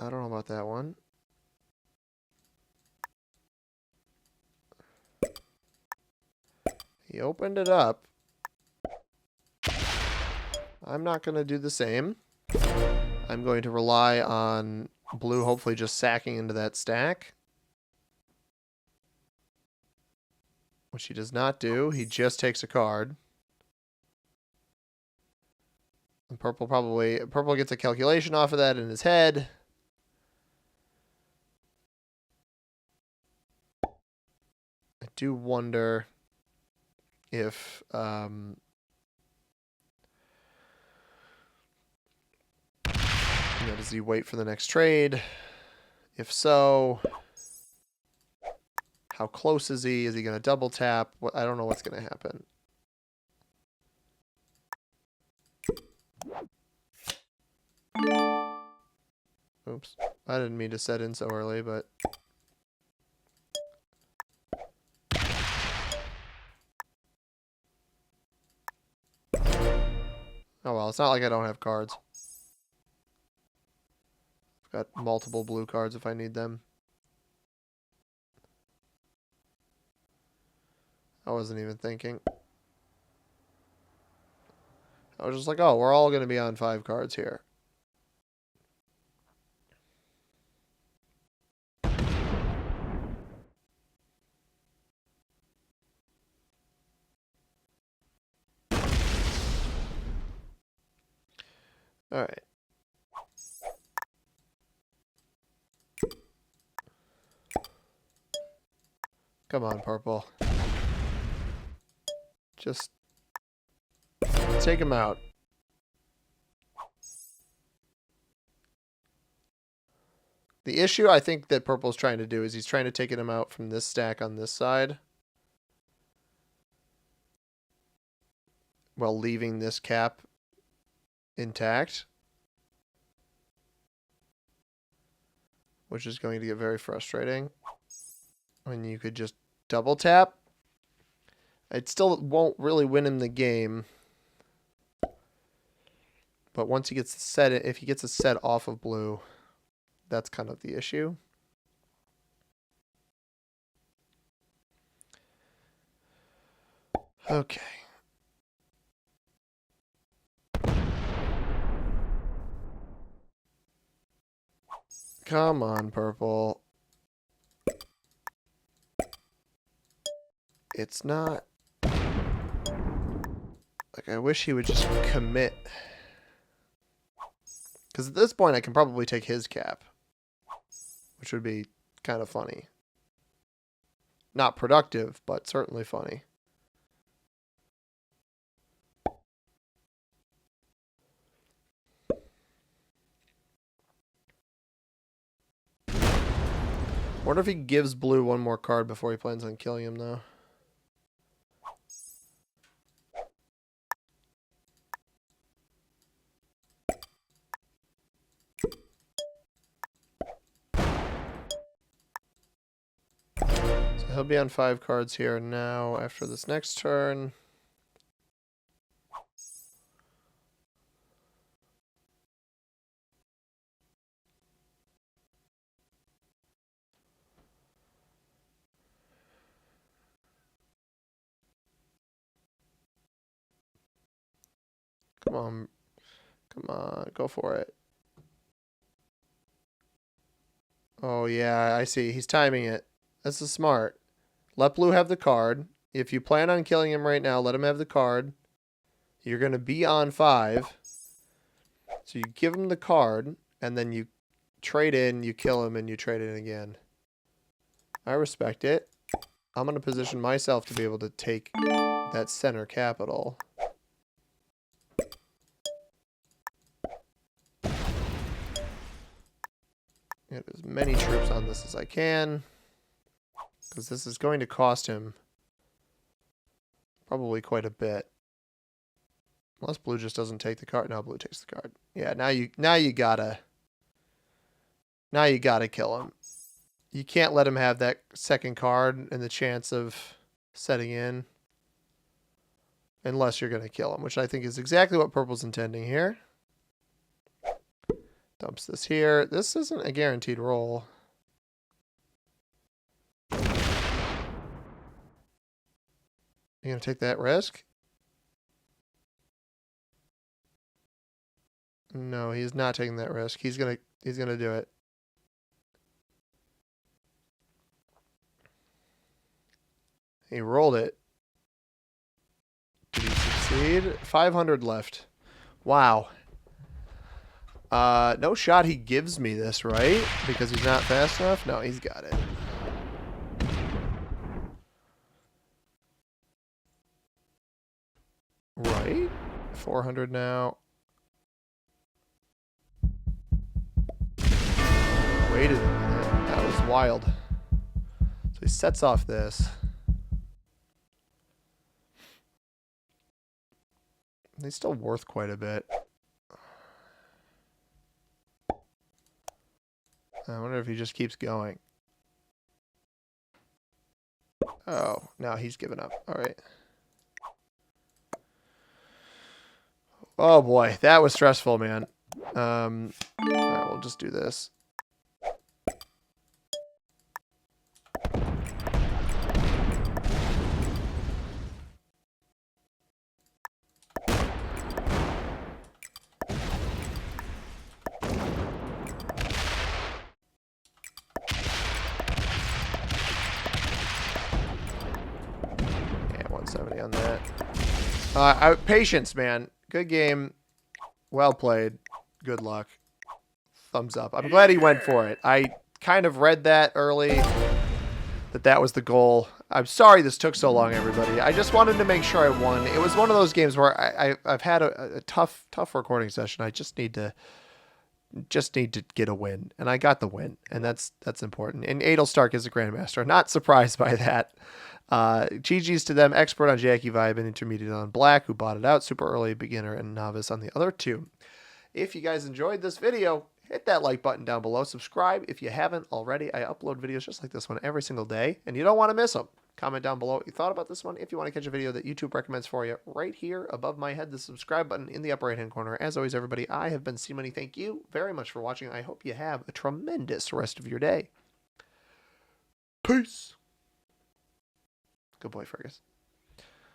don't know about that one. He opened it up. I'm not going to do the same. I'm going to rely on blue hopefully just sacking into that stack. Which he does not do. He just takes a card. And purple gets a calculation off of that in his head. I do wonder if does he wait for the next trade? If so, how close is he? Is he going to double tap? I don't know what's going to happen. Oops. I didn't mean to set in so early, but... Oh well, it's not like I don't have cards. I've got multiple blue cards if I need them. I wasn't even thinking. I was just like, oh, we're all going to be on 5 cards here. All right. Come on, purple. Just take him out. The issue I think that purple's trying to do is he's trying to take him out from this stack on this side, while leaving this cap intact, which is going to get very frustrating. When you could just double tap, it still won't really win him the game. But once he gets the set, if he gets a set off of blue, that's kind of the issue. Okay. Come on, purple. It's not... Like, I wish he would just commit. Because at this point, I can probably take his cap. Which would be kind of funny. Not productive, but certainly funny. Wonder if he gives blue one more card before he plans on killing him, though. So he'll be on 5 cards here now after this next turn. Come on. Come on. Go for it. Oh, yeah. I see. He's timing it. This is smart. Let blue have the card. If you plan on killing him right now, let him have the card. You're going to be on 5. So you give him the card, and then you trade in, you kill him, and you trade in again. I respect it. I'm going to position myself to be able to take that center capital. Get as many troops on this as I can, because this is going to cost him probably quite a bit. Unless blue just doesn't take the card. No, blue takes the card. Yeah, now you gotta kill him. You can't let him have that second card and the chance of setting in unless you're gonna kill him, which I think is exactly what purple's intending here. Dumps this here. This isn't a guaranteed roll. You gonna take that risk? No, he's not taking that risk. He's gonna do it. He rolled it. Did he succeed? 500 left. Wow. No shot he gives me this, right? Because he's not fast enough? No, he's got it. Right? 400 now. Wait a minute. That was wild. So he sets off this. He's still worth quite a bit. I wonder if he just keeps going. Oh, now he's given up. All right. Oh boy, that was stressful, man. All right, we'll just do this. On that. Patience, man. Good game. Well played. Good luck. Thumbs up. I'm glad he went for it. I kind of read that early, that was the goal. I'm sorry this took so long, everybody. I just wanted to make sure I won. It was one of those games where I've had a tough recording session. I just need to get a win, and I got the win, and that's important. And Adelstark is a grandmaster. Not surprised by that. GG's to them. Expert on Jackie Vibe and intermediate on Black, who bought it out. Super early, beginner, and novice on the other two. If you guys enjoyed this video, hit that like button down below. Subscribe if you haven't already. I upload videos just like this one every single day, and you don't want to miss them. Comment down below what you thought about this one. If you want to catch a video that YouTube recommends for you, right here above my head, the subscribe button in the upper right hand corner. As always, everybody, I have been C-Money. Thank you very much for watching. I hope you have a tremendous rest of your day. Peace. Good boy, Fergus.